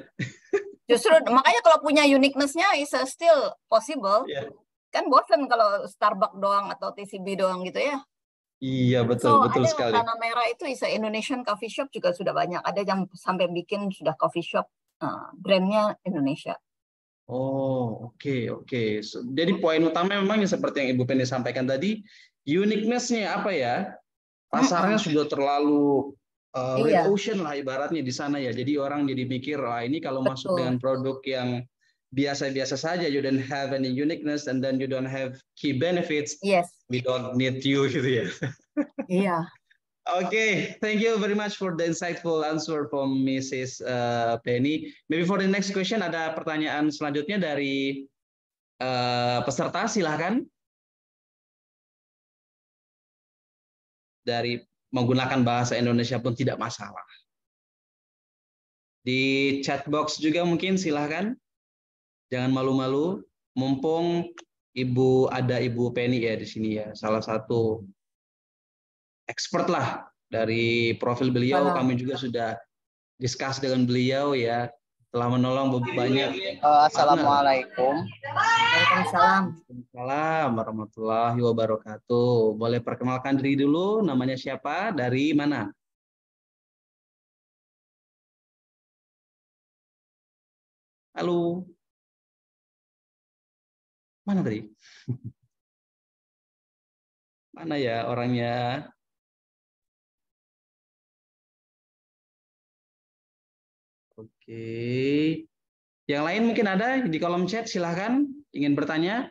Justru makanya kalau punya uniqueness-nya is still possible. Yeah. Kan bosen kalau Starbucks doang atau TCB doang gitu ya. Iya betul, betul ada sekali. Tanah Merah itu is Indonesian coffee shop juga sudah banyak. Ada yang sampai bikin sudah coffee shop brandnya Indonesia. Oh, oke. So, jadi poin utama memang seperti yang Ibu Penny sampaikan tadi, uniqueness-nya apa ya? Pasarnya sudah terlalu red ocean lah ibaratnya di sana ya. Jadi orang jadi pikir, ini kalau masuk dengan produk yang biasa-biasa saja, you don't have any uniqueness and then you don't have key benefits. Yes. We don't need you gitu ya. Iya. Okay, thank you very much for the insightful answer from Mrs. Penny. Maybe for the next question ada pertanyaan selanjutnya dari peserta, silahkan. Dari menggunakan bahasa Indonesia pun tidak masalah. Di chat box juga mungkin silahkan. Jangan malu-malu. Mumpung ada Ibu Penny ya di sini ya, salah satu expert lah dari profil beliau. Kami juga sudah discuss dengan beliau ya, telah menolong banyak. Assalamualaikum. Waalaikumsalam warahmatullahi wabarakatuh. Boleh perkenalkan diri dulu, namanya siapa, dari mana? Halo. Mana tadi? Mana ya orangnya? Oke. Yang lain mungkin ada di kolom chat, silahkan ingin bertanya.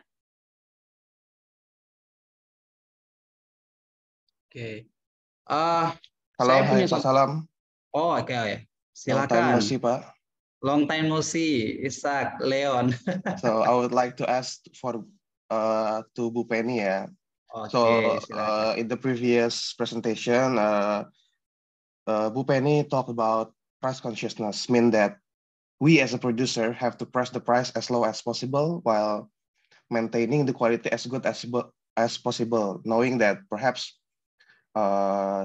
Oke. Halo, hai Pak Salam. Oh, oke. Silakan. Long time no see, Pak. Long time no see, Ishak, Leon. So I would like to ask to Bu Penny ya. Okay, in the previous presentation, Bu Penny talked about price consciousness, mean that we as a producer have to press the price as low as possible while maintaining the quality as good as possible, knowing that perhaps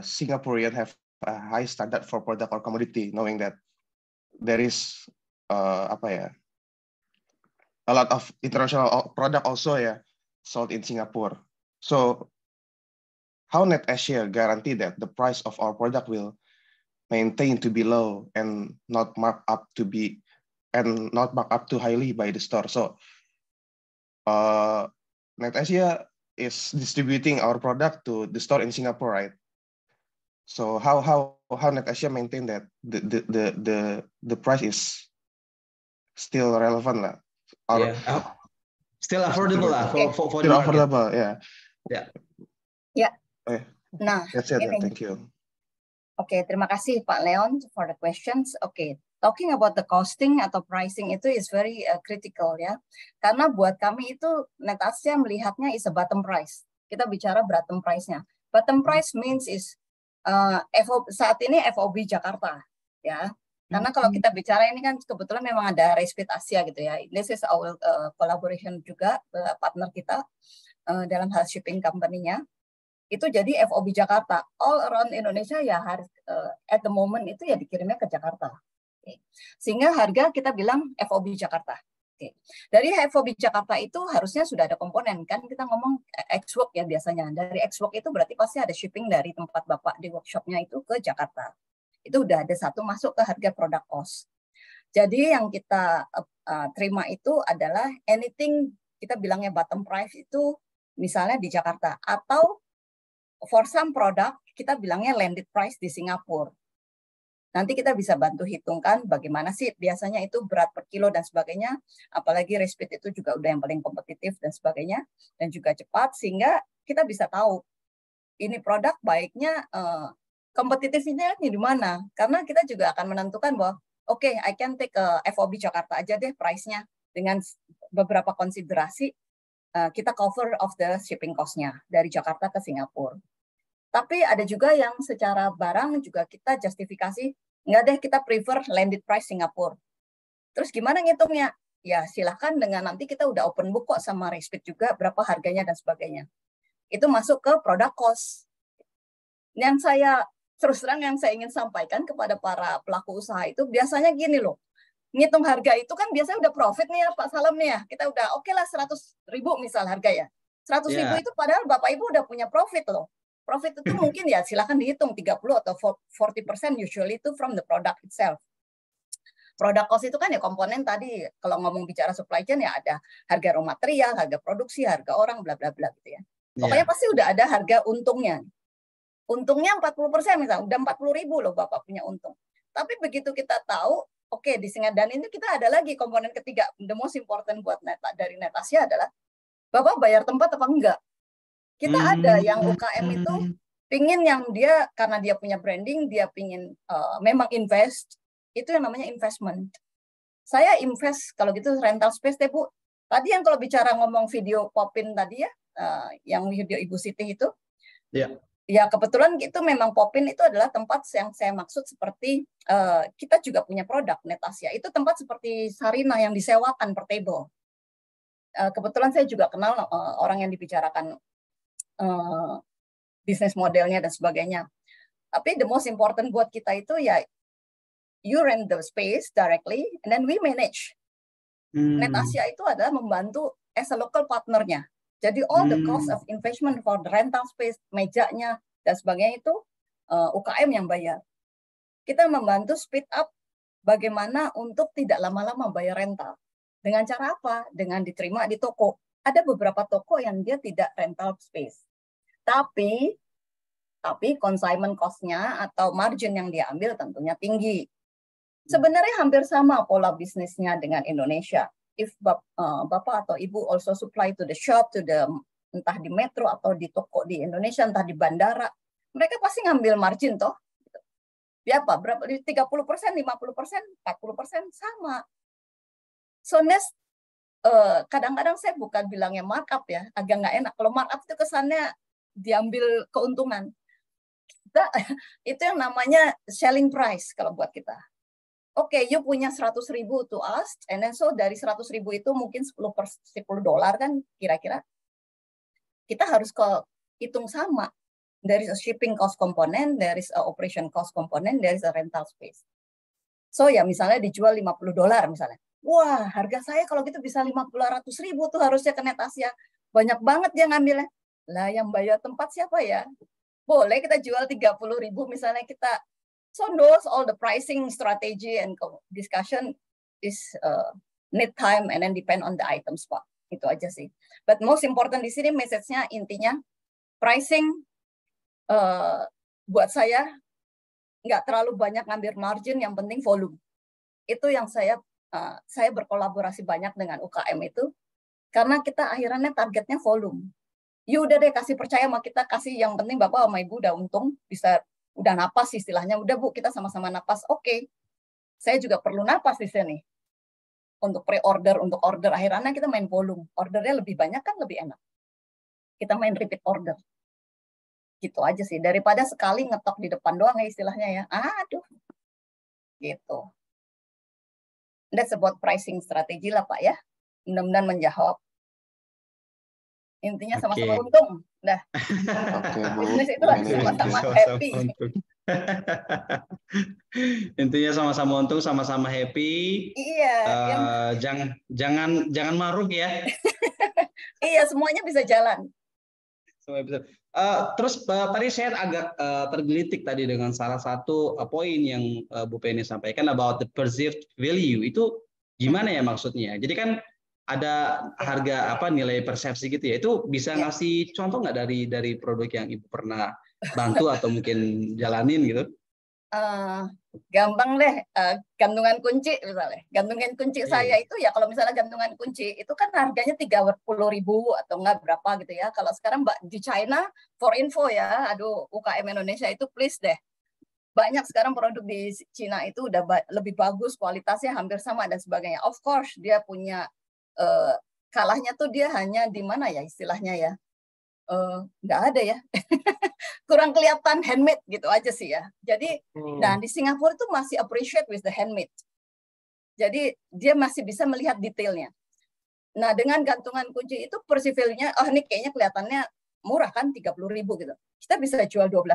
Singaporean have a high standard for product or commodity, knowing that there is a lot of international product also sold in Singapore. So how NetAsia guarantee that the price of our product will maintain to be low and not mark up too highly by the store? So NetAsia is distributing our product to the store in Singapore, right? So how NetAsia maintain that the price is still relevant lah? Still affordable lah for still affordable, yeah. Nah, that's it. Thank you. Oke, terima kasih Pak Leon for the questions. Oke, talking about the costing atau pricing itu is very critical ya. Karena buat kami itu NetAsia melihatnya is a bottom price. Kita bicara bottom price-nya. Bottom price means is saat ini FOB Jakarta ya. Karena kalau kita bicara ini kan kebetulan memang ada Respit Asia gitu ya. This is our collaboration juga partner kita dalam hal shipping company-nya. Itu jadi FOB Jakarta, all around Indonesia ya harus at the moment itu ya dikirimnya ke Jakarta. Sehingga harga kita bilang FOB Jakarta. Dari FOB Jakarta itu harusnya sudah ada komponen, kan kita ngomong ex-work ya biasanya. Dari ex-work itu berarti pasti ada shipping dari tempat Bapak di workshopnya itu ke Jakarta. Itu udah ada satu masuk ke harga product cost. Jadi yang kita terima itu adalah anything, kita bilangnya bottom price itu misalnya di Jakarta, atau for some product kita bilangnya landed price di Singapura. Nanti kita bisa bantu hitungkan bagaimana sih biasanya itu berat per kilo dan sebagainya, apalagi Respit itu juga udah yang paling kompetitif dan sebagainya, dan juga cepat, sehingga kita bisa tahu ini produk baiknya kompetitifnya di mana. Karena kita juga akan menentukan bahwa oke, I can take FOB Jakarta aja deh price-nya, dengan beberapa konsiderasi kita cover of the shipping cost-nya dari Jakarta ke Singapura. Tapi ada juga yang secara barang juga kita justifikasi, enggak deh, kita prefer landed price Singapura. Terus gimana ngitungnya? Ya silahkan dengan nanti kita udah open book kok sama Respit juga berapa harganya dan sebagainya. Itu masuk ke product cost. Yang saya terus terang yang saya ingin sampaikan kepada para pelaku usaha itu biasanya gini loh, ngitung harga itu kan biasanya udah profit nih ya Pak Salam nih ya, kita udah oke lah 100.000 misal harga ya, 100.000 itu padahal Bapak Ibu udah punya profit loh. Profit itu mungkin ya silakan dihitung 30 atau 40% usually itu from the product itself. Product cost itu kan ya komponen tadi, kalau ngomong bicara supply chain ya ada harga raw material, harga produksi, harga orang, bla bla bla gitu ya. Pokoknya pasti udah ada harga untungnya. Untungnya 40% misalnya, udah 40.000 loh Bapak punya untung. Tapi begitu kita tahu, oke, di Singadan ini kita ada lagi komponen ketiga, the most important buat dari Net Asia adalah Bapak bayar tempat apa enggak. Kita ada yang UKM itu pingin yang dia, karena dia punya branding, dia pingin memang invest, itu yang namanya investment. Saya invest, kalau gitu rental space deh Bu. Tadi yang kalau bicara ngomong video Popin tadi ya, yang video Ibu Siti itu, ya kebetulan itu memang Popin itu adalah tempat yang saya maksud seperti kita juga punya produk Net Asia. Itu tempat seperti Sarina yang disewakan per table. Kebetulan saya juga kenal orang yang dibicarakan bisnis modelnya dan sebagainya. Tapi the most important buat kita itu ya you rent the space directly and then we manage. Net Asia itu adalah membantu as a local partnernya. Jadi all the cost of investment for the rental space, mejanya, dan sebagainya itu UKM yang bayar. Kita membantu speed up bagaimana untuk tidak lama-lama bayar rental. Dengan cara apa? Dengan diterima di toko. Ada beberapa toko yang dia tidak rental space. Tapi consignment cost-nya atau margin yang dia ambil tentunya tinggi. Sebenarnya hampir sama pola bisnisnya dengan Indonesia. If Bapak atau Ibu also supply to the shop, to the entah di metro atau di toko di Indonesia, entah di bandara, mereka pasti ngambil margin toh. Ya apa? Berapa? 30%, 50%, 40%, sama. So next, kadang-kadang saya bukan bilangnya markup ya, agak nggak enak. Kalau markup itu kesannya diambil keuntungan. Itu yang namanya selling price kalau buat kita. Oke, you punya 100.000 to us, and then so dari 100.000 itu mungkin $10 kan kira-kira. Kita harus hitung sama. There is a shipping cost component, there is a operation cost component, there is a rental space. So ya misalnya dijual $50 misalnya. Wah, harga saya kalau gitu bisa 500.000 tuh harusnya ke Net Asia. Banyak banget dia ngambilnya. Lah yang bayar tempat siapa ya? Boleh kita jual 30.000 misalnya kita. So those all the pricing strategy and discussion is need time and then depend on the item spot. Itu aja sih. But most important di sini message-nya intinya pricing buat saya nggak terlalu banyak ngambil margin, yang penting volume. Itu yang saya berkolaborasi banyak dengan UKM itu karena kita akhirnya targetnya volume. Ya udah deh kasih percaya sama kita, kasih yang penting Bapak sama Ibu udah untung, bisa udah napas istilahnya, udah Bu kita sama-sama napas. Oke. Saya juga perlu napas di sini. Untuk pre-order, untuk order akhirnya kita main volume. Ordernya lebih banyak kan lebih enak. Kita main repeat order. Gitu aja sih, daripada sekali ngetok di depan doang ya istilahnya ya. Aduh. Gitu. That's about pricing strategi lah Pak ya. Mudah-mudahan menjawab. Intinya sama-sama untung. Dah. Bisnis itu harus sama-sama happy. Intinya sama-sama untung, sama-sama happy. Iya. Jangan maruk ya. Iya, semuanya bisa jalan. Semuanya bisa. Terus tadi saya agak tergelitik tadi dengan salah satu poin yang Bu Penny sampaikan about the perceived value. Itu gimana ya maksudnya? Jadi kan ada harga nilai persepsi gitu ya. Itu bisa ngasih contoh nggak dari produk yang Ibu pernah bantu atau mungkin jalanin gitu? Gampang deh, gantungan kunci misalnya. Gantungan kunci saya itu ya kalau misalnya gantungan kunci itu kan harganya 30.000 atau enggak berapa gitu ya. Kalau sekarang di China, for info ya, aduh UKM Indonesia itu please deh. Banyak sekarang produk di Cina itu udah lebih bagus, kualitasnya hampir sama dan sebagainya. Of course dia punya kalahnya tuh dia hanya di mana ya istilahnya ya. Nggak ada ya. Kurang kelihatan handmade gitu aja sih ya. Jadi, nah di Singapura itu masih appreciate with the handmade. Jadi dia masih bisa melihat detailnya. Nah dengan gantungan kunci itu perceived value-nya, oh ini kayaknya kelihatannya murah kan 30.000 gitu. Kita bisa jual $12,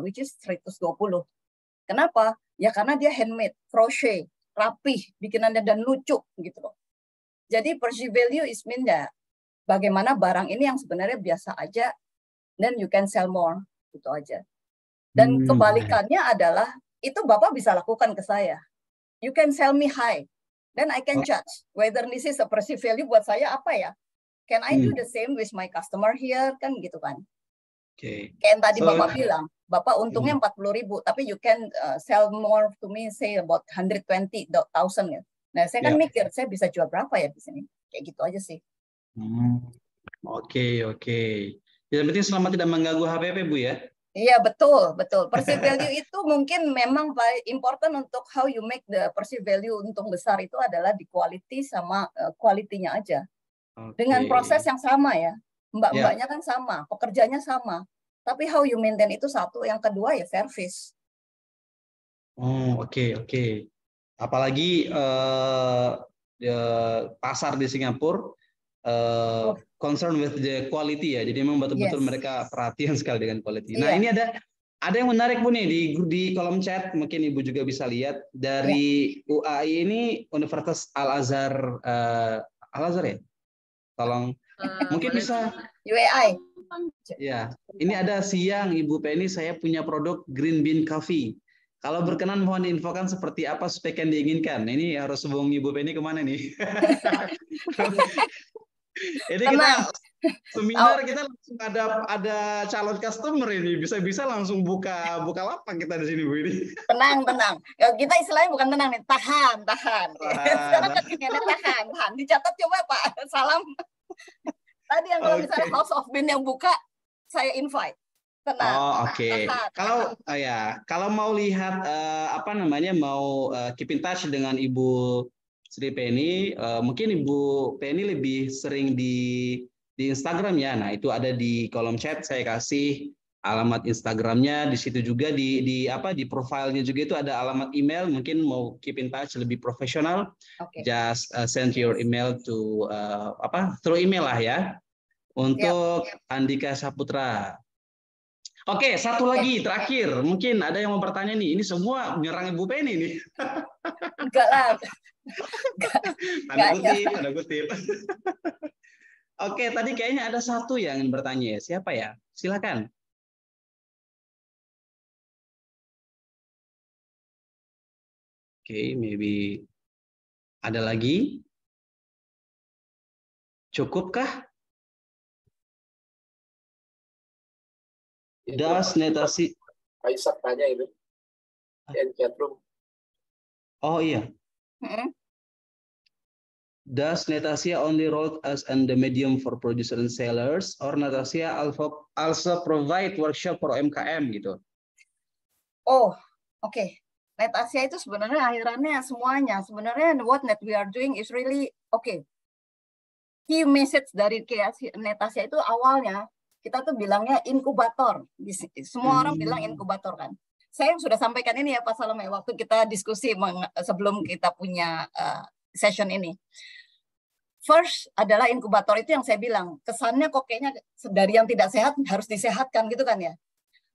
which is 120. Kenapa? Ya karena dia handmade, crochet, rapih, bikinannya dan lucu gitu loh. Jadi perceived value is mean ya bagaimana barang ini yang sebenarnya biasa aja then you can sell more, gitu aja. Dan kebalikannya adalah, itu Bapak bisa lakukan ke saya. You can sell me high, then I can judge whether this is a perceived value buat saya apa ya. Can I do the same with my customer here, kan gitu kan. Kayak yang tadi Bapak bilang, Bapak untungnya 40.000, tapi you can sell more to me, say about 120,000 ya. Nah, saya kan mikir, saya bisa jual berapa ya di sini. Kayak gitu aja sih. Oke. Yang penting selama tidak mengganggu HPP, Bu ya? Iya, betul. Perceived value itu mungkin memang important untuk how you make the perceived value untung besar itu adalah di quality sama quality-nya aja. Dengan proses yang sama ya. Mbak-mbaknya kan sama, pekerjanya sama. Tapi how you maintain itu satu, yang kedua ya service. Oke. Apalagi pasar di Singapura concern with the quality ya, jadi memang betul-betul mereka perhatian sekali dengan quality. Nah ini ada yang menarik Bu nih di kolom chat, mungkin Ibu juga bisa lihat dari UAI ini, Universitas Al Azhar ya, tolong mungkin bisa UAI. Ya, ini ada siang Ibu Penny, saya punya produk Green Bean Coffee. Kalau berkenan mohon diinfokan seperti apa spek yang diinginkan. Ini harus hubungi Ibu Penny kemana nih? Ini kita seminar, kita langsung ada calon customer ini, bisa langsung buka lapak kita di sini Bu ini. Tenang. Kita istilahnya bukan tenang nih, tahan. Sekarang tahan. Dicatat coba Pak Salam. Tadi yang kalau misalnya House of Bean yang buka, saya invite. Tenang. Kalau mau lihat mau keep in touch dengan Ibu Sri Penny, mungkin Ibu Penny lebih sering di Instagram ya. Nah, itu ada di kolom chat, saya kasih alamat Instagramnya. Di situ juga di profilnya juga itu ada alamat email. Mungkin mau keep in touch lebih profesional, just send your email to through email lah ya. Untuk Andika Saputra. Oke, satu lagi terakhir. Mungkin ada yang mau bertanya nih. Ini semua menyerang Ibu Penny nih. Enggak lah. Tanda kutip. Oke, tadi kayaknya ada satu yang ingin bertanya. Siapa ya? Silakan. Oke, maybe ada lagi? Cukupkah? Das Netasi. Aisyah tanya itu. Di chatroom. Oh iya. Does Netasia only role as the medium for producer and sellers, or Netasia also provide workshop for UMKM gitu? Oh, oke. Netasia itu sebenarnya akhirannya semuanya. Sebenarnya what we are doing is really key message dari Netasia itu awalnya kita tuh bilangnya inkubator. Semua orang bilang inkubator kan. Saya sudah sampaikan ini ya Pak Salam ya, waktu kita diskusi sebelum kita punya session ini. First adalah inkubator itu yang saya bilang, kesannya kok kayaknya dari yang tidak sehat harus disehatkan gitu kan ya.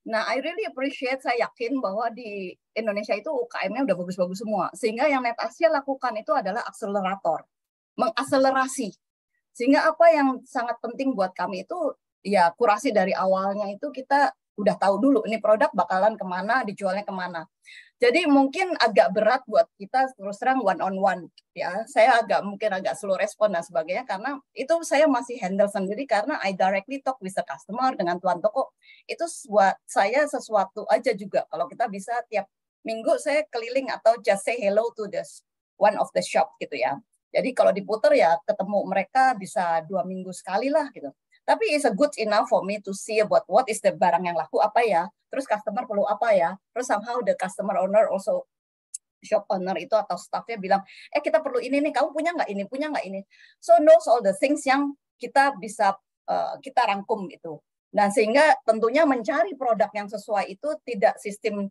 Nah, I really appreciate, saya yakin bahwa di Indonesia itu UKM-nya udah bagus-bagus semua. Sehingga yang Netasia lakukan itu adalah akselerator, mengakselerasi. Sehingga apa yang sangat penting buat kami itu ya kurasi dari awalnya itu kita udah tahu dulu ini produk bakalan kemana, dijualnya kemana. Jadi mungkin agak berat buat kita terus terang one on one ya. Saya mungkin agak slow respon dan sebagainya karena itu saya masih handle sendiri karena I directly talk with the customer dengan tuan toko. Itu buat saya sesuatu aja juga kalau kita bisa tiap minggu saya keliling atau just say hello to this one of the shop gitu ya. Jadi kalau diputer ya ketemu mereka bisa 2 minggu sekali lah gitu. Tapi it's a good enough for me to see about what is the barang yang laku apa ya, terus customer perlu apa ya, terus somehow the customer owner also shop owner itu atau staffnya bilang, kita perlu ini nih, kamu punya nggak ini, punya nggak ini. So knows all the things yang kita bisa kita rangkum itu. Nah sehingga tentunya mencari produk yang sesuai itu tidak sistem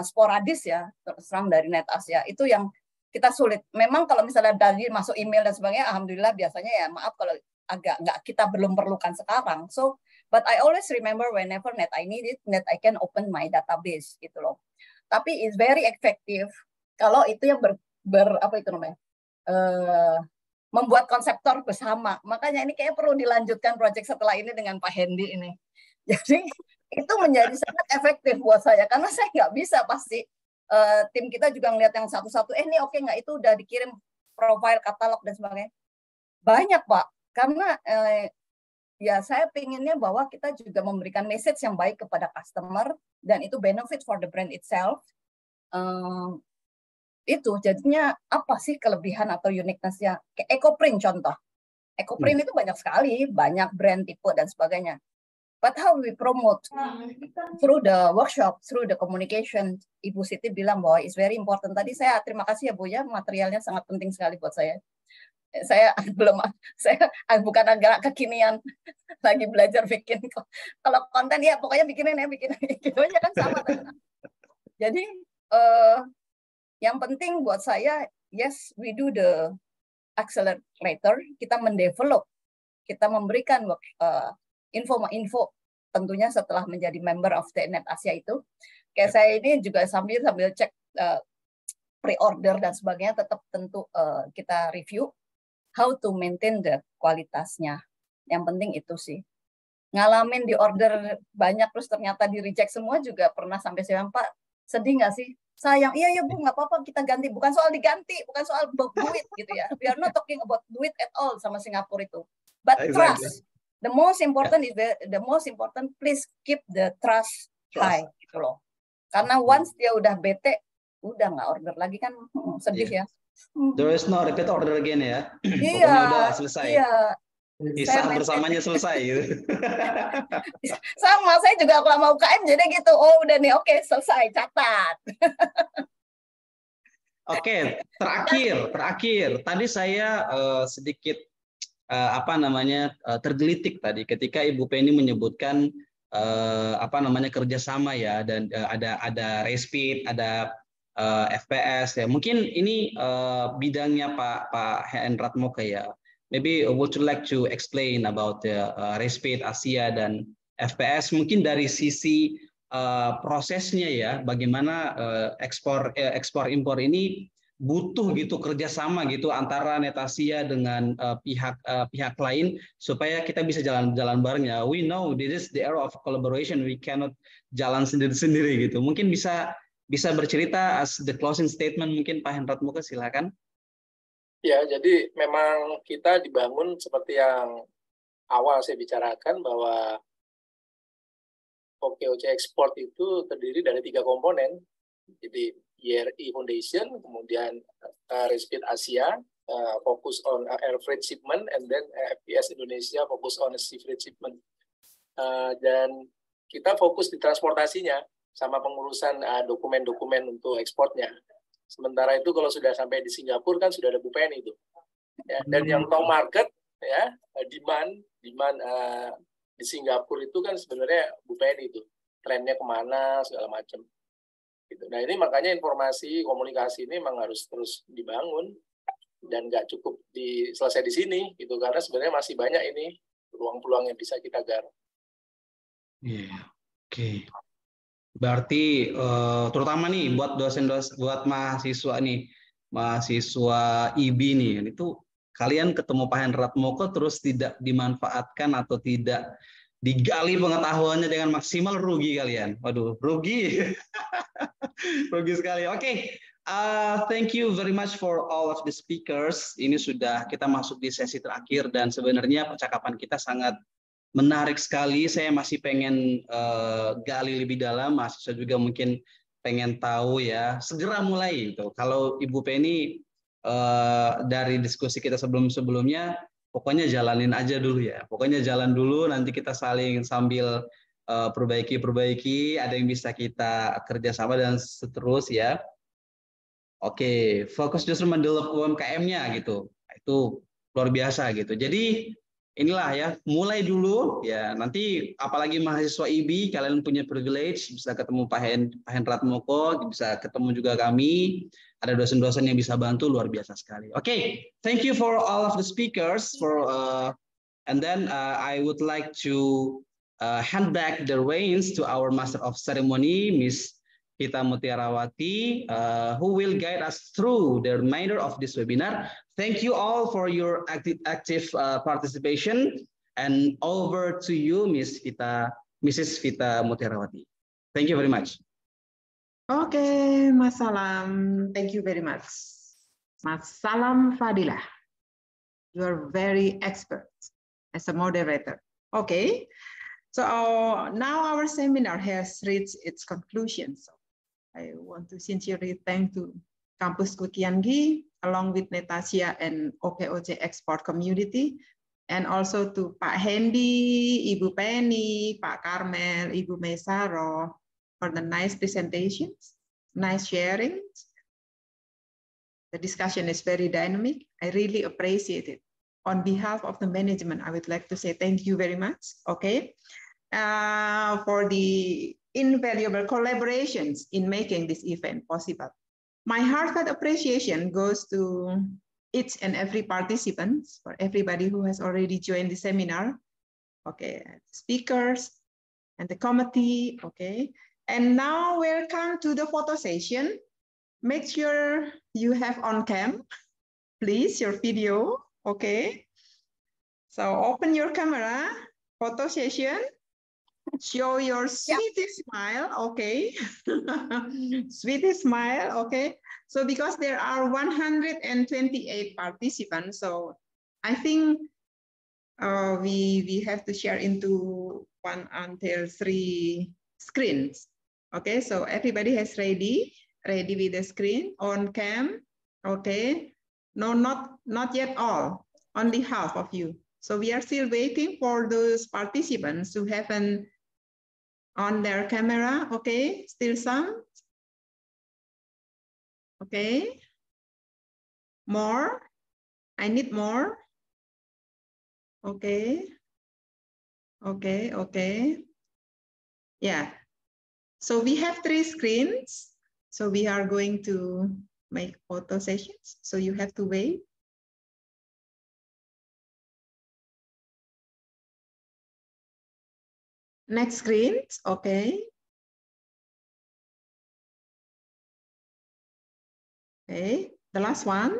sporadis ya, terus terang dari Net Asia itu yang kita sulit. Memang kalau misalnya dari masuk email dan sebagainya, alhamdulillah biasanya ya maaf kalau agak nggak kita belum perlukan sekarang. So, but I always remember whenever Net I need it, Net I can open my database gitu loh. Tapi it's very effective kalau itu yang membuat konseptor bersama. Makanya ini kayak perlu dilanjutkan project setelah ini dengan Pak Hendy ini. Jadi itu menjadi sangat efektif buat saya karena saya nggak bisa pasti tim kita juga ngeliat yang satu-satu. Ini oke nggak itu udah dikirim profile katalog dan sebagainya. Banyak Pak. Karena ya saya pinginnya bahwa kita juga memberikan message yang baik kepada customer dan itu benefit for the brand itself. Itu jadinya apa sih kelebihan atau uniqueness-nya? Kayak EcoPrint contoh. EcoPrint itu banyak sekali, banyak brand tipe dan sebagainya. But how we promote through the workshop, through the communication, Ibu Siti bilang bahwa it's very important. Tadi saya terima kasih ya Bu ya, materialnya sangat penting sekali buat saya. Saya bukan agak kekinian lagi belajar bikin kalau konten ya pokoknya bikin gitu aja kan sama kan. Jadi yang penting buat saya yes we do the accelerator, kita mendevelop, kita memberikan info tentunya setelah menjadi member of the Net Asia itu. Kayak saya ini juga sambil cek pre-order dan sebagainya tetap tentu kita review how to maintain the kualitasnya. Yang penting itu sih. Ngalamin di order banyak terus ternyata di reject semua juga pernah sampai saya Pak, sedih nggak sih? Sayang, iya Bu, nggak apa-apa kita ganti. Bukan soal diganti, bukan soal duit gitu ya. We are not talking about duit at all sama Singapura itu. But trust. The most important is the most important. Please keep the trust high gitu loh. Karena once dia udah bete, udah nggak order lagi kan sedih ya. There is no repeat order again ya. Iya, pokoknya udah selesai. Iya. Kisah bersamanya selesai. Sama, saya juga kalau mau UKM jadi gitu. Oh udah nih, oke selesai, catat. Oke, terakhir. Tadi saya sedikit tergelitik tadi ketika Ibu Penny menyebutkan kerjasama ya dan ada Respit, ada FPS ya. Mungkin ini bidangnya Pak Hendrat Moka ya. Maybe would you like to explain about the Respit Asia dan FPS mungkin dari sisi prosesnya ya, bagaimana ekspor impor ini butuh gitu kerjasama gitu antara Net Asia dengan pihak lain supaya kita bisa jalan bareng ya. We know this is the era of collaboration. We cannot jalan sendiri gitu. Mungkin bisa bercerita as the closing statement mungkin Pak Hendrat Moka silakan. Ya, jadi memang kita dibangun seperti yang awal saya bicarakan bahwa OKOC Export itu terdiri dari 3 komponen. Jadi YRI Foundation, kemudian Respit Asia, fokus on air freight shipment, and then FPS Indonesia fokus on sea freight shipment. Dan kita fokus di transportasinya sama pengurusan dokumen-dokumen untuk ekspornya. Sementara itu kalau sudah sampai di Singapura kan sudah ada Bu Penny itu. Ya, dan yang tahu market ya, demand di Singapura itu kan sebenarnya Bu Penny itu. Trennya kemana segala macam. Gitu. Nah ini makanya informasi komunikasi ini memang harus terus dibangun dan nggak cukup selesai di sini gitu karena sebenarnya masih banyak ini peluang-peluang yang bisa kita garap. Oke. Berarti terutama nih buat buat mahasiswa IB nih, itu kalian ketemu Pak Hendrat Moka terus tidak dimanfaatkan atau tidak digali pengetahuannya dengan maksimal, rugi kalian. Waduh, rugi. Rugi sekali. Oke, thank you very much for all of the speakers. Ini sudah kita masuk di sesi terakhir dan sebenarnya percakapan kita sangat menarik sekali. Saya masih pengen gali lebih dalam, mahasiswa juga mungkin pengen tahu ya. Segera mulai itu. Kalau Ibu Penny dari diskusi kita sebelum-sebelumnya, pokoknya jalanin aja dulu ya. Pokoknya jalan dulu, nanti kita saling sambil perbaiki, ada yang bisa kita kerjasama dan seterus ya. Oke, fokus justru mendevelop UMKM-nya gitu. Itu luar biasa gitu. Jadi inilah ya, mulai dulu ya. Nanti apalagi mahasiswa IB, kalian punya privilege bisa ketemu Pak Hendrat Moko, bisa ketemu juga kami. Ada dosen-dosen yang bisa bantu, luar biasa sekali. Oke, thank you for all of the speakers and then I would like to hand back the reins to our Master of Ceremony, Miss Vita Mutiarawati, who will guide us through the remainder of this webinar. Thank you all for your active participation, and over to you, Mrs. Vita Mutiarawati. Thank you very much. Okay, Mas Salam, thank you very much. Mas Salam Fadilah, you are very expert as a moderator. Okay, so now our seminar has reached its conclusion. So I want to sincerely thank to Kampus Kukianggi, along with Natasha and OKOC Export Community, and also to Pak Hendy, Ibu Penny, Pak Karmel, Ibu Mesaro, for the nice presentations, nice sharing. The discussion is very dynamic. I really appreciate it. On behalf of the management, I would like to say thank you very much, okay, for the invaluable collaborations in making this event possible. My heartfelt appreciation goes to each and every participant, for everybody who has already joined the seminar, okay, speakers and the committee, okay. And now welcome to the photo session. Make sure you have on cam, please, your video, okay. So open your camera, photo session. Show your sweetest smile, okay. Sweetest smile, okay. So because there are 128 participants, so I think we have to share into 1 until 3 screens. Okay, so everybody has ready with the screen on cam, okay. No, not yet all, only half of you. So we are still waiting for those participants who haven't on their camera, okay, still some. Okay, more, I need more. Okay, okay. Yeah, so we have 3 screens. So we are going to make photo sessions. So you have to wait. Next screen, okay. Okay, the last one.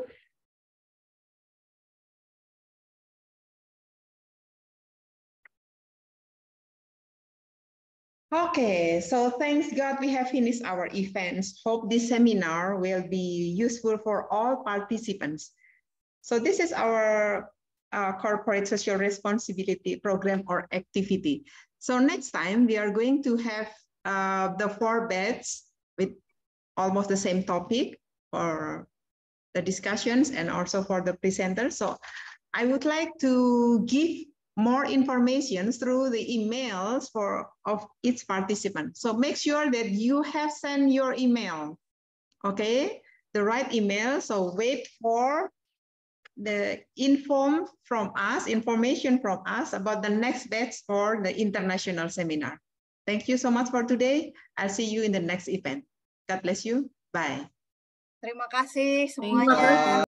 Okay, so thanks God we have finished our events. Hope this seminar will be useful for all participants. So this is our corporate social responsibility program or activity. So next time we are going to have the 4 batches with almost the same topic for the discussions and also for the presenters. So I would like to give more information through the emails of each participant. So make sure that you have sent your email, okay? The right email, so wait for the information from us about the next batch for the international seminar. Thank you so much for today. I'll see you in the next event. God bless you. Bye. Terima kasih semuanya.